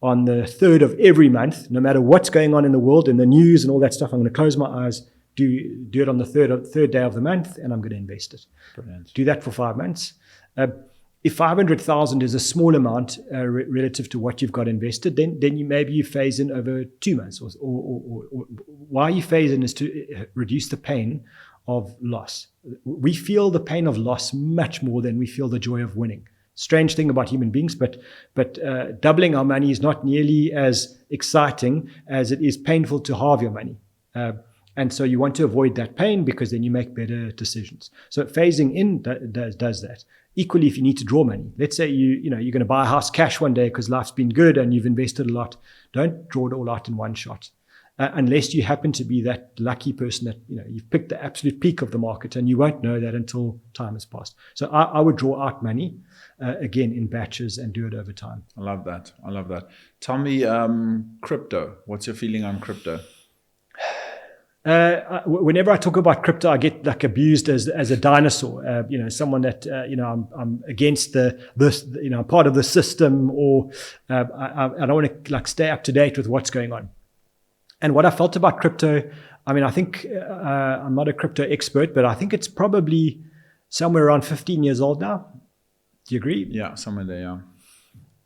on the 3rd of every month, no matter what's going on in the world, in the news and all that stuff. I'm going to close my eyes, do it on the third day of the month, and I'm going to invest it. Brilliant. Do that for 5 months. If 500,000 is a small amount relative to what you've got invested, then maybe you phase in over 2 months. Or why you phase in is to reduce the pain of loss. We feel the pain of loss much more than we feel the joy of winning. Strange thing about human beings, but doubling our money is not nearly as exciting as it is painful to halve your money. And so you want to avoid that pain because then you make better decisions. So phasing in does that. Equally, if you need to draw money, let's say you're going to buy a house cash one day because life's been good and you've invested a lot. Don't draw it all out in one shot, unless you happen to be that lucky person that you've picked the absolute peak of the market, and you won't know that until time has passed. So I would draw out money again in batches and do it over time. I love that. Tell me, crypto. What's your feeling on crypto? Whenever I talk about crypto, I get like abused as a dinosaur. Someone that I'm against this. Part of the system, or I don't want to like stay up to date with what's going on. And what I felt about crypto, I think I'm not a crypto expert, but I think it's probably somewhere around 15 years old now. Do you agree? Yeah, somewhere there. Yeah.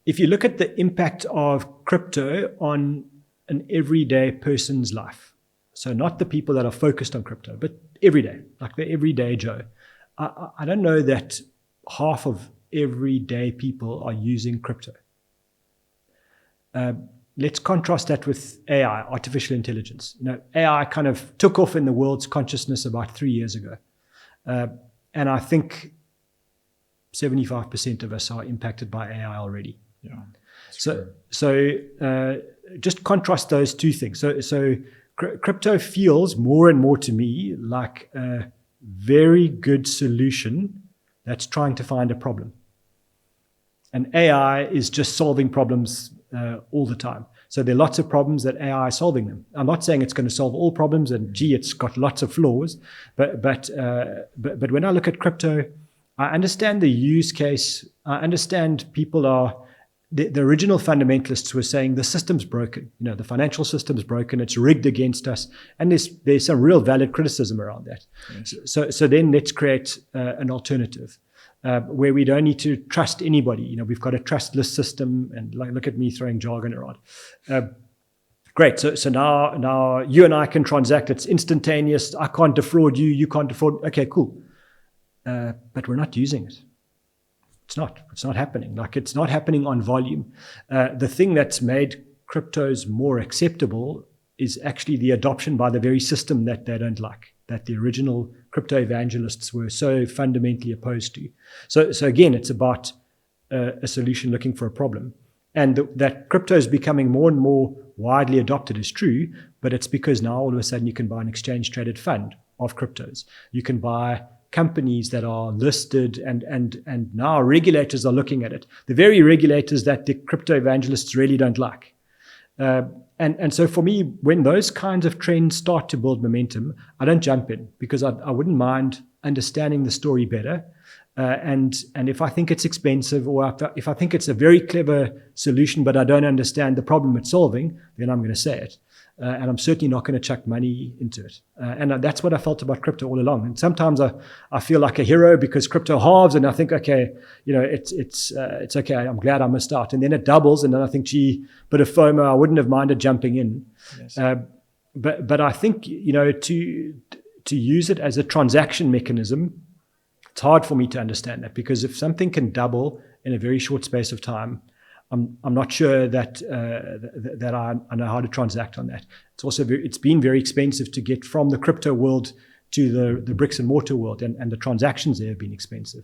If you look at the impact of crypto on an everyday person's life. So not the people that are focused on crypto, but every day, like the everyday Joe. I don't know that half of everyday people are using crypto. Let's contrast that with AI, artificial intelligence. AI kind of took off in the world's consciousness about 3 years ago. And I think 75% of us are impacted by AI already. Yeah. So just contrast those two things. So crypto feels more and more to me like a very good solution that's trying to find a problem. And AI is just solving problems all the time. So there are lots of problems that AI is solving them. I'm not saying it's going to solve all problems, and it's got lots of flaws. But when I look at crypto, I understand the use case. I understand people are. The original fundamentalists were saying the system's broken. The financial system's broken. It's rigged against us, and there's some real valid criticism around that. Yes. So then let's create an alternative where we don't need to trust anybody. We've got a trustless system, and look at me throwing jargon around. Great. So now you and I can transact. It's instantaneous. I can't defraud you. You can't defraud. Okay, cool. But we're not using it. It's not happening. It's not happening on volume. The thing that's made cryptos more acceptable is actually the adoption by the very system that they don't like, that the original crypto evangelists were so fundamentally opposed to. So again, it's about a solution looking for a problem. And that crypto is becoming more and more widely adopted is true, but it's because now all of a sudden you can buy an exchange-traded fund of cryptos. You can buy companies that are listed, and now regulators are looking at it. The very regulators that the crypto evangelists really don't like. And so for me, when those kinds of trends start to build momentum, I don't jump in, because I wouldn't mind understanding the story better. And if I think it's expensive, or if I think it's a very clever solution, but I don't understand the problem it's solving, then I'm going to say it. And I'm certainly not going to chuck money into it. And that's what I felt about crypto all along. And sometimes I feel like a hero because crypto halves, and I think, okay, it's okay. I'm glad I missed out. And then it doubles, and then I think, gee, bit of FOMO. I wouldn't have minded jumping in. Yes. But I think to use it as a transaction mechanism, it's hard for me to understand that, because if something can double in a very short space of time, I'm not sure that I know how to transact on that. It's also it's been very expensive to get from the crypto world to the bricks and mortar world, and the transactions there have been expensive.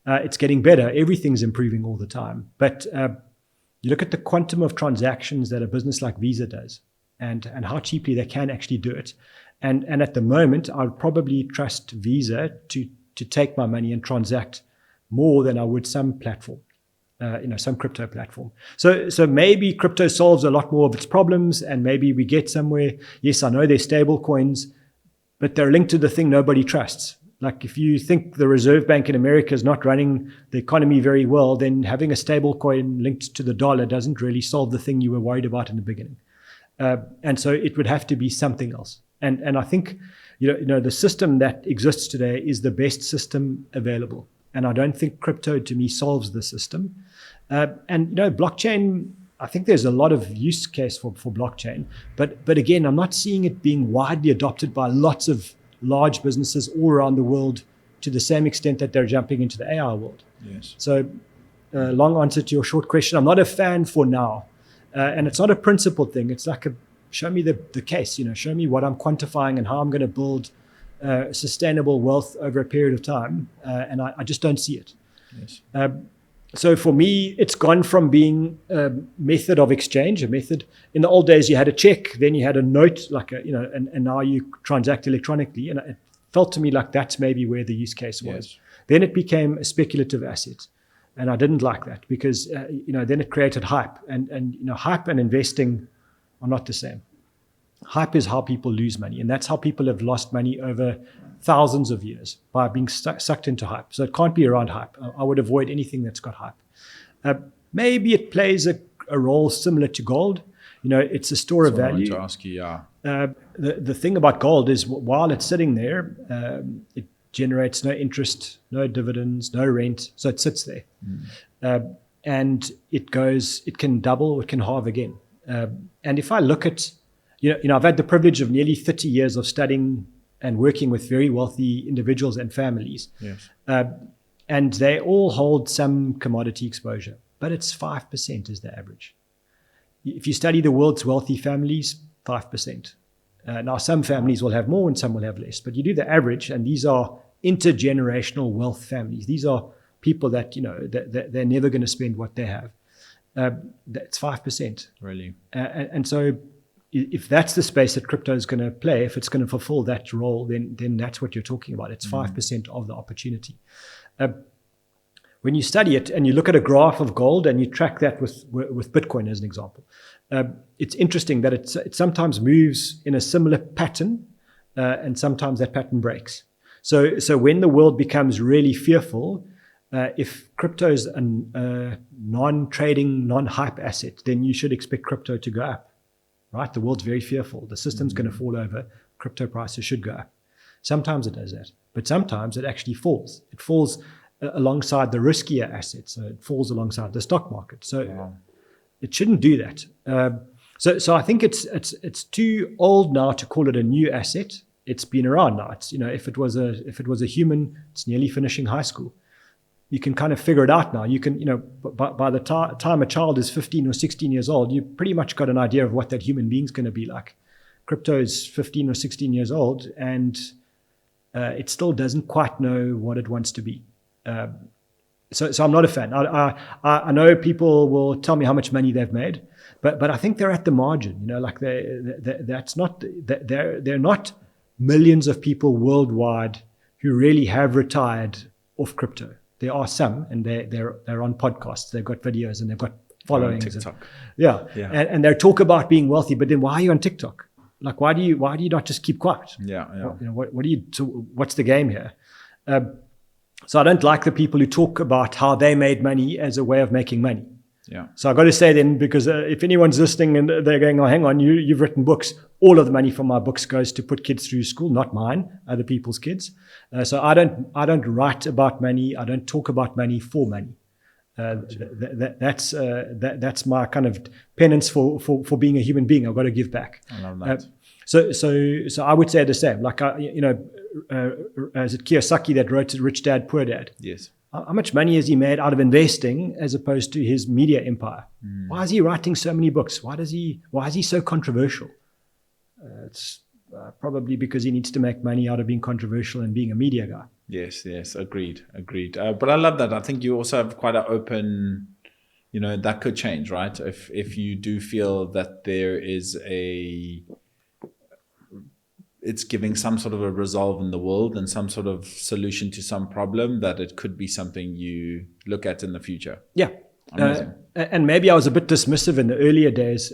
It's getting better. Everything's improving all the time. But you look at the quantum of transactions that a business like Visa does, and how cheaply they can actually do it. And at the moment, I would probably trust Visa to take my money and transact more than I would some platform. Some crypto platform. So maybe crypto solves a lot more of its problems, and maybe we get somewhere. Yes, I know they're stable coins, but they're linked to the thing nobody trusts. Like if you think the Reserve Bank in America is not running the economy very well, then having a stable coin linked to the dollar doesn't really solve the thing you were worried about in the beginning. And so it would have to be something else. And I think the system that exists today is the best system available. And I don't think crypto, to me, solves the system. And blockchain, I think there's a lot of use case for blockchain. But again, I'm not seeing it being widely adopted by lots of large businesses all around the world to the same extent that they're jumping into the AI world. Yes. So long answer to your short question, I'm not a fan for now. And it's not a principled thing. It's like show me the case, show me what I'm quantifying and how I'm going to build sustainable wealth over a period of time, and I just don't see it. Yes. So for me, it's gone from being a method of exchange, a method. In the old days, you had a check, then you had a note, and now you transact electronically. And it felt to me like that's maybe where the use case was. Yes. Then it became a speculative asset. And I didn't like that because, then it created hype. And hype and investing are not the same. Hype is how people lose money. And that's how people have lost money over thousands of years, by being sucked into hype. So it can't be around hype. I would avoid anything that's got hype. Maybe it plays a role similar to gold. It's a store of value. I want to ask you, The thing about gold is while it's sitting there, it generates no interest, no dividends, no rent. So it sits there. And it can double, it can halve again. And if I look at, I've had the privilege of nearly 30 years of studying and working with very wealthy individuals and families. Yes. And they all hold some commodity exposure, but it's 5% is the average. If you study the world's wealthy families, 5%. Now, some families will have more and some will have less, but you do the average, and these are intergenerational wealth families. These are people that, that they're never going to spend what they have. That's 5%. Really? And so if that's the space that crypto is going to play, if it's going to fulfill that role, then that's what you're talking about. It's 5% of the opportunity. When you study it and you look at a graph of gold and you track that with Bitcoin as an example, it's interesting that it sometimes moves in a similar pattern, and sometimes that pattern breaks. So when the world becomes really fearful, if crypto is a non-trading, non-hype asset, then you should expect crypto to go up. Right? The world's very fearful. The system's going to fall over. Crypto prices should go up. Sometimes it does that, but sometimes it actually falls. It falls alongside the riskier assets. So it falls alongside the stock market. So it shouldn't do that. So I think it's too old now to call it a new asset. It's been around now. It's, if it was a human, it's nearly finishing high school. You can kind of figure it out now. You can, by the time a child is 15 or 16 years old, you pretty much got an idea of what that human being's going to be like. Crypto is 15 or 16 years old, and it still doesn't quite know what it wants to be. So I'm not a fan. I know people will tell me how much money they've made, but I think they're at the margin. They're not millions of people worldwide who really have retired off crypto. There are some, and they're on podcasts. They've got videos and they've got followings. On TikTok. And they talk about being wealthy. But then why are you on TikTok? Like, why do you not just keep quiet? What's the game here? So I don't like the people who talk about how they made money as a way of making money. Yeah. So I got to say then, because if anyone's listening and they're going, oh, hang on, you've written books. All of the money from my books goes to put kids through school, not mine, other people's kids. So I don't write about money. I don't talk about money for money. That's my kind of penance for being a human being. I've got to give back. I love that. So I would say the same. Like is it Kiyosaki that wrote Rich Dad, Poor Dad? Yes. How much money has he made out of investing as opposed to his media empire? Why is he writing so many books? Why is he so controversial? It's probably because he needs to make money out of being controversial and being a media guy. Yes, agreed. But I love that. I think you also have quite an open, that could change, right? If you do feel that there is it's giving some sort of a resolve in the world and some sort of solution to some problem, that it could be something you look at in the future. Yeah. Amazing. And maybe I was a bit dismissive in the earlier days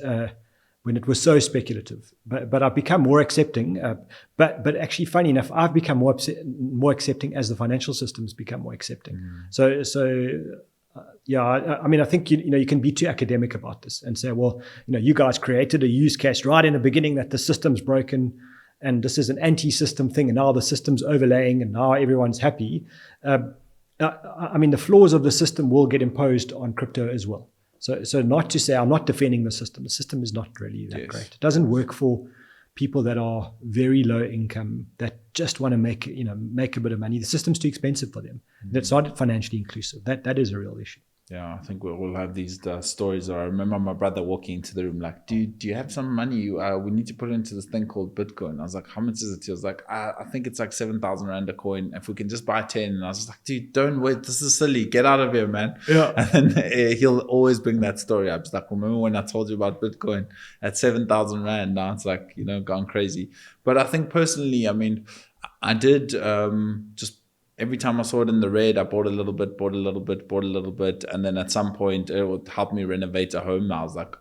when it was so speculative, but I've become more accepting. But actually, funny enough, I've become more accepting as the financial systems become more accepting. I think you can be too academic about this and say, well, you guys created a use case right in the beginning that the system's broken, and this is an anti-system thing, and now the system's overlaying, and now everyone's happy. The flaws of the system will get imposed on crypto as well. So not to say I'm not defending the system. The system is not really that great. It doesn't work for people that are very low income, that just want to make a bit of money. The system's too expensive for them. That's not financially inclusive. That is a real issue. Yeah, I think we'll all have these stories. I remember my brother walking into the room like, do you have some money? We need to put it into this thing called Bitcoin. I was like, how much is it? He was like, I think it's like 7,000 Rand a coin. If we can just buy 10. And I was just like, dude, don't wait. This is silly. Get out of here, man. Yeah. And then he'll always bring that story up. It's like, remember when I told you about Bitcoin at 7,000 Rand? Now it's like, gone crazy. But I think personally, I mean, I did just every time I saw it in the red, I bought a little bit. And then at some point it would help me renovate a home. I was like,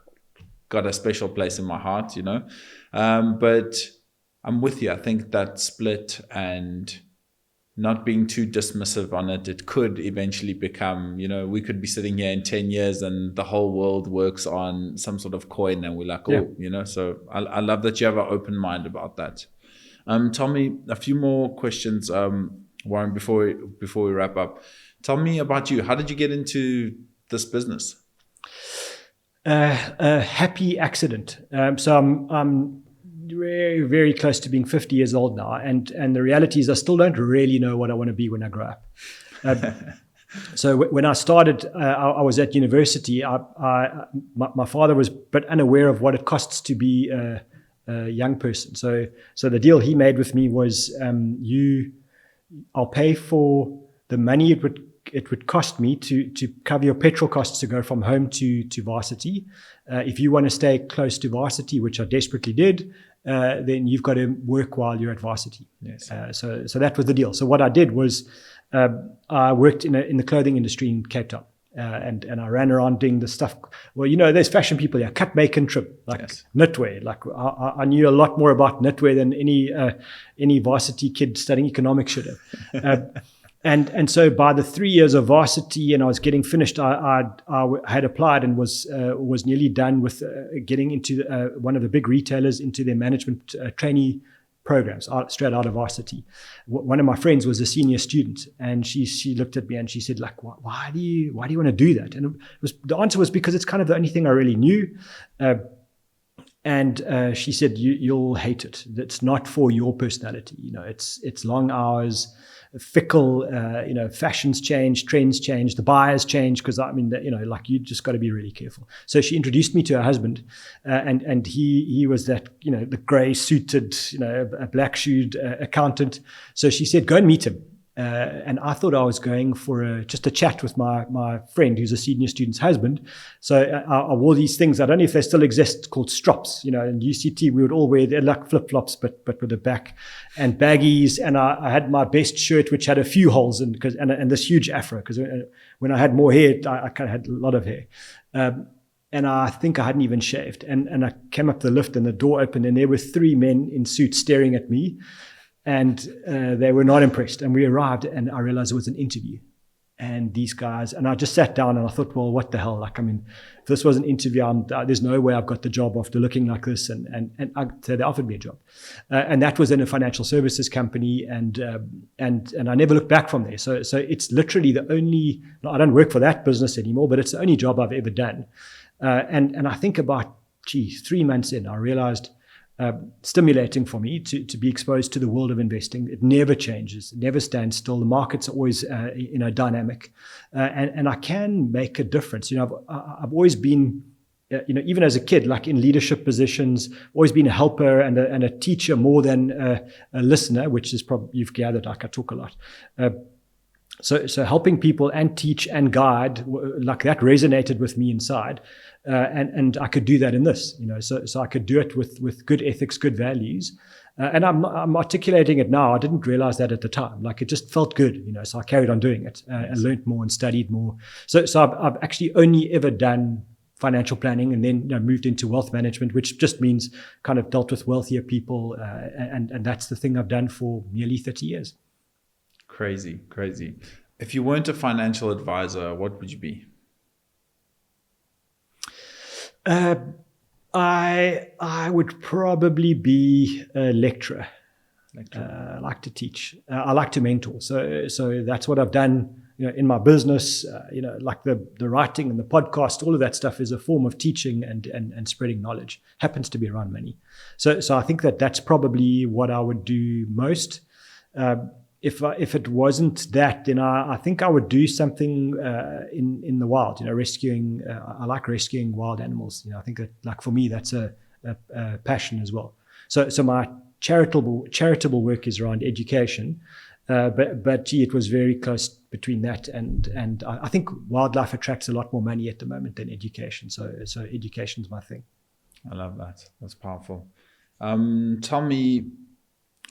got a special place in my heart, But I'm with you. I think that split and not being too dismissive on it, it could eventually become, we could be sitting here in 10 years and the whole world works on some sort of coin and we're like, so I love that you have an open mind about that. Tell me a few more questions, Warren, before we wrap up. Tell me about you. How did you get into this business? A happy accident. So I'm very, very close to being 50 years old now, and the reality is I still don't really know what I want to be when I grow up. So when I started, I was at university. My father was a bit unaware of what it costs to be a young person. So the deal he made with me was, I'll pay for the money it would cost me to cover your petrol costs to go from home to varsity. If you want to stay close to varsity, which I desperately did, then you've got to work while you're at varsity. Yes. So that was the deal. So what I did was I worked in the clothing industry in Cape Town. And I ran around doing the stuff. Well, there's fashion people here, cut, make, and trim, like yes. Knitwear. Like I knew a lot more about knitwear than any varsity kid studying economics should have. And so by the 3 years of varsity, and I was getting finished, I had applied and was nearly done with getting into one of the big retailers into their management trainee programs straight out of varsity. One of my friends was a senior student, and she looked at me and she said, like, why do you want to do that? And the answer was because it's kind of the only thing I really knew. And she said, you'll hate it. It's not for your personality. It's long hours, fickle. Fashions change, trends change, the buyers change. Because you just got to be really careful. So she introduced me to her husband, and he was that the grey suited, a black shoed accountant. So she said, go and meet him. And I thought I was going for just a chat with my friend who's a senior student's husband. So I wore these things, I don't know if they still exist, called strops. In UCT we would all wear, they're like flip-flops but with the back, and baggies. And I had my best shirt which had a few holes and this huge afro, because when I had more hair I kind of had a lot of hair. And I think I hadn't even shaved. And I came up the lift and the door opened and there were 3 men in suits staring at me. And they were not impressed. And we arrived and I realized it was an interview. And these guys, and I just sat down and I thought, well, what the hell? If this was an interview, there's no way I've got the job after looking like this. And so they offered me a job. And that was in a financial services company. And I never looked back from there. So it's literally the only, I don't work for that business anymore, but it's the only job I've ever done. And I think about, 3 months in, I realized, stimulating for me to be exposed to the world of investing. It never changes, it never stands still. The market's always dynamic, and I can make a difference. I've always been, even as a kid, like in leadership positions, always been a helper and a teacher more than a listener, which is probably, you've gathered, like I talk a lot. So helping people and teach and guide, like that resonated with me inside. And I could do that in this, so I could do it with good ethics, good values. And I'm articulating it now. I didn't realize that at the time. Like it just felt good, so I carried on doing it and learned more and studied more. So I've actually only ever done financial planning and then moved into wealth management, which just means kind of dealt with wealthier people. And that's the thing I've done for nearly 30 years. Crazy. If you weren't a financial advisor, what would you be? I would probably be a lecturer. I like to teach. I like to mentor. So that's what I've done. In my business. Like the writing and the podcast. All of that stuff is a form of teaching and spreading knowledge. Happens to be around money. So I think that's probably what I would do most. if it wasn't that, then I think I would do something in the wild. Rescuing. I like rescuing wild animals. I think that, like, for me, that's a passion as well. So my charitable work is around education, but gee, it was very close between that and I think wildlife attracts a lot more money at the moment than education. So education's my thing. I love that. That's powerful. Tell me,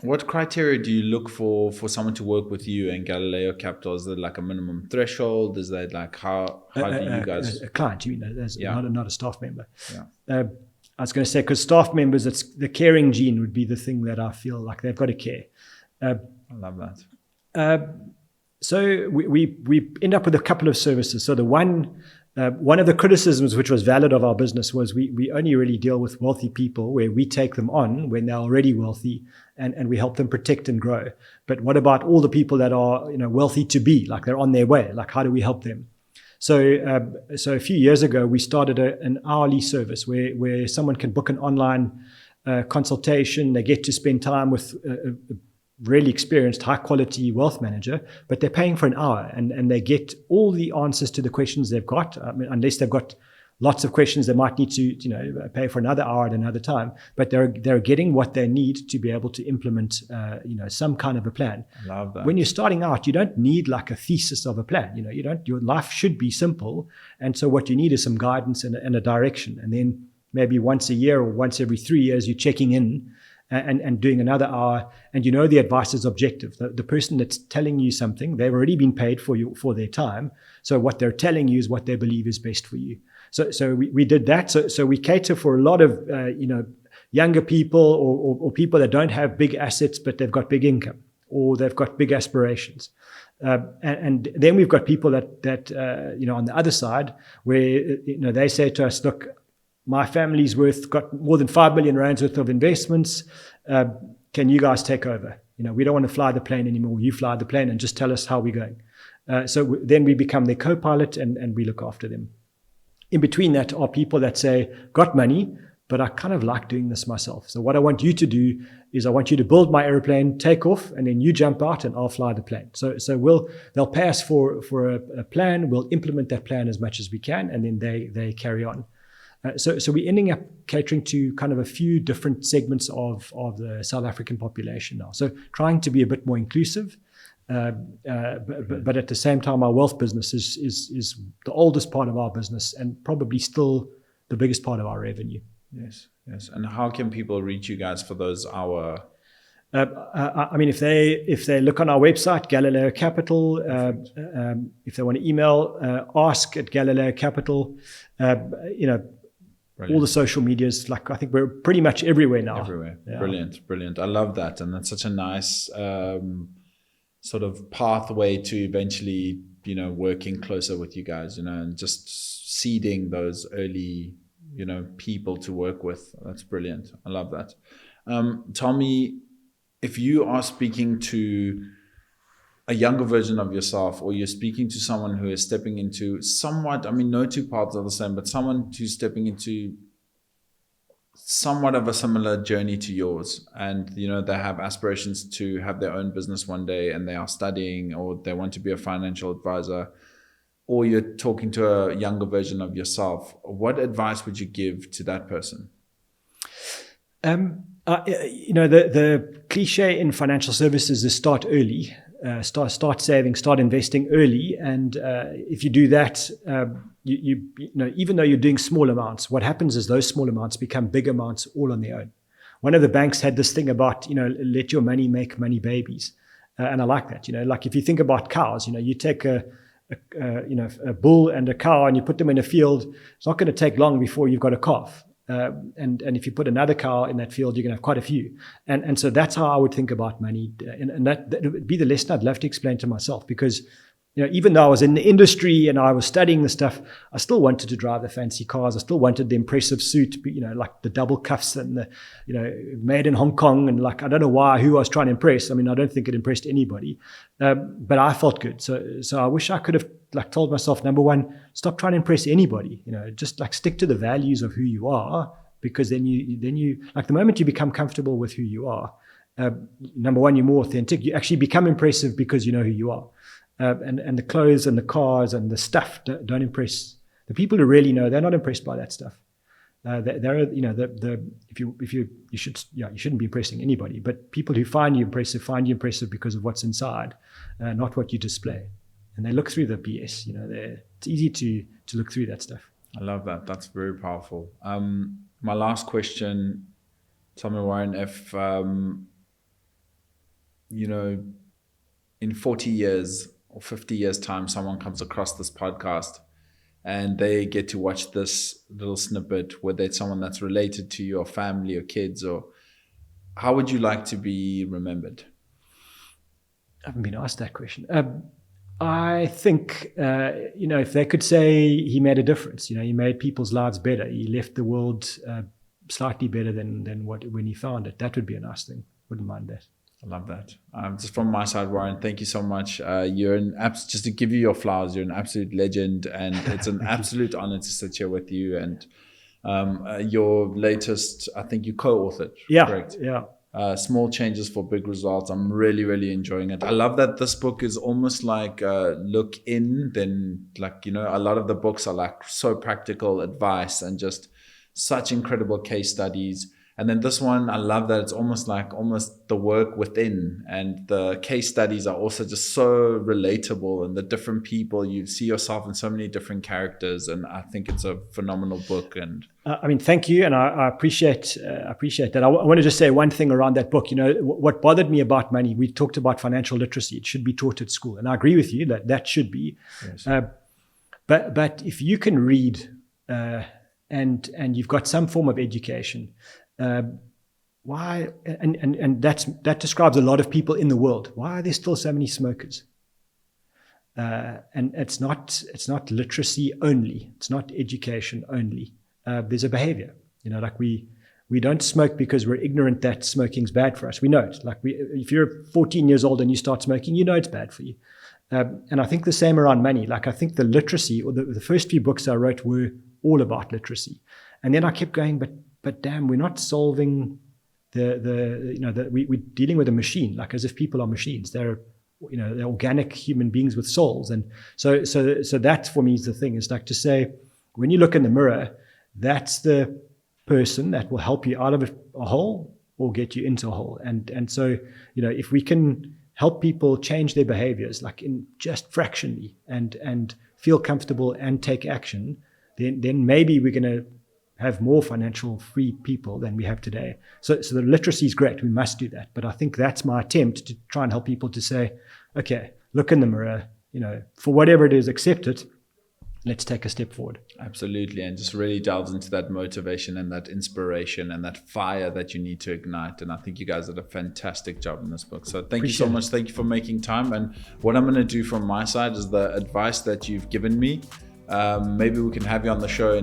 what criteria do you look for someone to work with you and Galileo Capital? Is there like a minimum threshold? Is that like how do you guys? A client, you mean, not a staff member. Yeah. I was going to say, because staff members, it's the caring gene would be the thing that I feel like they've got to care. I love that. So we end up with a couple of services. So the one of the criticisms which was valid of our business was we only really deal with wealthy people, where we take them on when they're already wealthy and we help them protect and grow. But what about all the people that are wealthy to be, like they're on their way? Like, how do we help them? So a few years ago, we started an hourly service where someone can book an online consultation. They get to spend time with a really experienced, high-quality wealth manager, but they're paying for an hour, and they get all the answers to the questions they've got. I mean, unless they've got lots of questions, they might need to pay for another hour at another time. But they're getting what they need to be able to implement some kind of a plan. I love that. When you're starting out, you don't need like a thesis of a plan. Your life should be simple, and so what you need is some guidance and a direction. And then maybe once a year or once every 3 years, you're checking in and doing another hour, and the advice is objective. The person that's telling you something, they've already been paid for their time. So what they're telling you is what they believe is best for you. So we did that. So we cater for a lot of younger people or people that don't have big assets, but they've got big income or they've got big aspirations. And then we've got people that on the other side, where they say to us, look, my family's got more than 5 million rands worth of investments. Can you guys take over? We don't want to fly the plane anymore. You fly the plane and just tell us how we're going. So then we become their co-pilot and we look after them. In between that are people that say, got money, but I kind of like doing this myself. So what I want you to do is I want you to build my airplane, take off, and then you jump out and I'll fly the plane. So they'll pay us for a plan. We'll implement that plan as much as we can, and then they carry on. So we're ending up catering to kind of a few different segments of the South African population now. So trying to be a bit more inclusive, but at the same time, our wealth business is the oldest part of our business and probably still the biggest part of our revenue. Yes. And how can people reach you guys for those hour? I mean, if they look on our website, Galileo Capital, if they want to email, ask at Galileo Capital, Brilliant. All the social medias, like I think we're pretty much everywhere now. Everywhere. Yeah. Brilliant. I love that. And that's such a nice sort of pathway to eventually, working closer with you guys, and just seeding those early, people to work with. That's brilliant. I love that. Tell me, if you are speaking to a younger version of yourself, or you're speaking to someone who is stepping into somewhat, no two paths are the same, but someone who's stepping into somewhat of a similar journey to yours, and they have aspirations to have their own business one day, and they are studying, or they want to be a financial advisor, or you're talking to a younger version of yourself, what advice would you give to that person? The cliche in financial services is start early. Start saving, start investing early, and if you do that, you even though you're doing small amounts, what happens is those small amounts become big amounts all on their own. One of the banks had this thing about let your money make money babies, and I like that. Like if you think about cows, you take a bull and a cow and you put them in a field. It's not going to take long before you've got a calf. And if you put another cow in that field, you're going to have quite a few. And so that's how I would think about money. And that would be the lesson I'd love to explain to myself, because even though I was in the industry and I was studying the stuff, I still wanted to drive the fancy cars. I still wanted the impressive suit, like the double cuffs and the, made in Hong Kong. And like, I don't know who I was trying to impress. I don't think it impressed anybody, but I felt good. So I wish I could have told myself, number one, stop trying to impress anybody, just stick to the values of who you are, because then you like the moment you become comfortable with who you are, number one, you're more authentic. You actually become impressive because you know who you are. And the clothes and the cars and the stuff don't impress. The people who really know, they're not impressed by that stuff. You shouldn't be impressing anybody. But people who find you impressive because of what's inside, not what you display. And they look through the BS. It's easy to look through that stuff. I love that. That's very powerful. My last question, tell me, Warren, if in 40 years or 50 years time, someone comes across this podcast and they get to watch this little snippet, whether it's someone that's related to your family or kids, or how would you like to be remembered? I haven't been asked that question. I think, if they could say he made a difference, he made people's lives better. He left the world slightly better than when he found it. That would be a nice thing. Wouldn't mind that. I love that. Just from my side, Warren, thank you so much. Just to give you your flowers, you're an absolute legend, and it's an absolute honor to sit here with you. And your latest, I think you co-authored, correct? Yeah. Small Changes for Big Results. I'm really, really enjoying it. I love that this book is almost like look in, then a lot of the books are like so practical advice and just such incredible case studies. And then this one, I love that it's almost the work within, and the case studies are also just so relatable, and the different people, you see yourself in so many different characters. And I think it's a phenomenal book. And thank you. And I appreciate that. I want to just say one thing around that book. What bothered me about money, we talked about financial literacy. It should be taught at school. And I agree with you that should be. Yes. But if you can read and you've got some form of education, why and that describes a lot of people in the world. Why are there still so many smokers? And it's not literacy only. It's not education only. There's a behavior. We don't smoke because we're ignorant that smoking's bad for us. We know it. If you're 14 years old and you start smoking, you know it's bad for you. And I think the same around money. I think the literacy, or the first few books I wrote were all about literacy, and then I kept going, but damn, we're not solving we're dealing with a machine, as if people are machines. They're organic human beings with souls. And so that for me is the thing, is to say, when you look in the mirror, that's the person that will help you out of a hole or get you into a hole. And so, if we can help people change their behaviors, in just fractionally, and feel comfortable and take action, then maybe we're going to have more financial free people than we have today. So the literacy is great. We must do that. But I think that's my attempt to try and help people to say, okay, look in the mirror, for whatever it is, accept it. Let's take a step forward. Absolutely. And just really delves into that motivation and that inspiration and that fire that you need to ignite. And I think you guys did a fantastic job in this book. So thank you so much. Thank you for making time. And what I'm going to do from my side is the advice that you've given me. Maybe we can have you on the show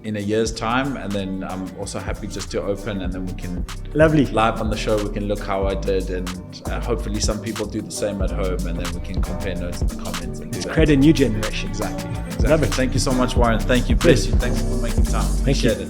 in a year's time, and then I'm also happy just to open, and then we can live on the show. We can look how I did, and hopefully some people do the same at home, and then we can compare notes in the comments and do that. Create a new generation. Exactly. Love it. Thank you so much, Warren. Thank you. Bless you. Thanks for making time. Appreciate it.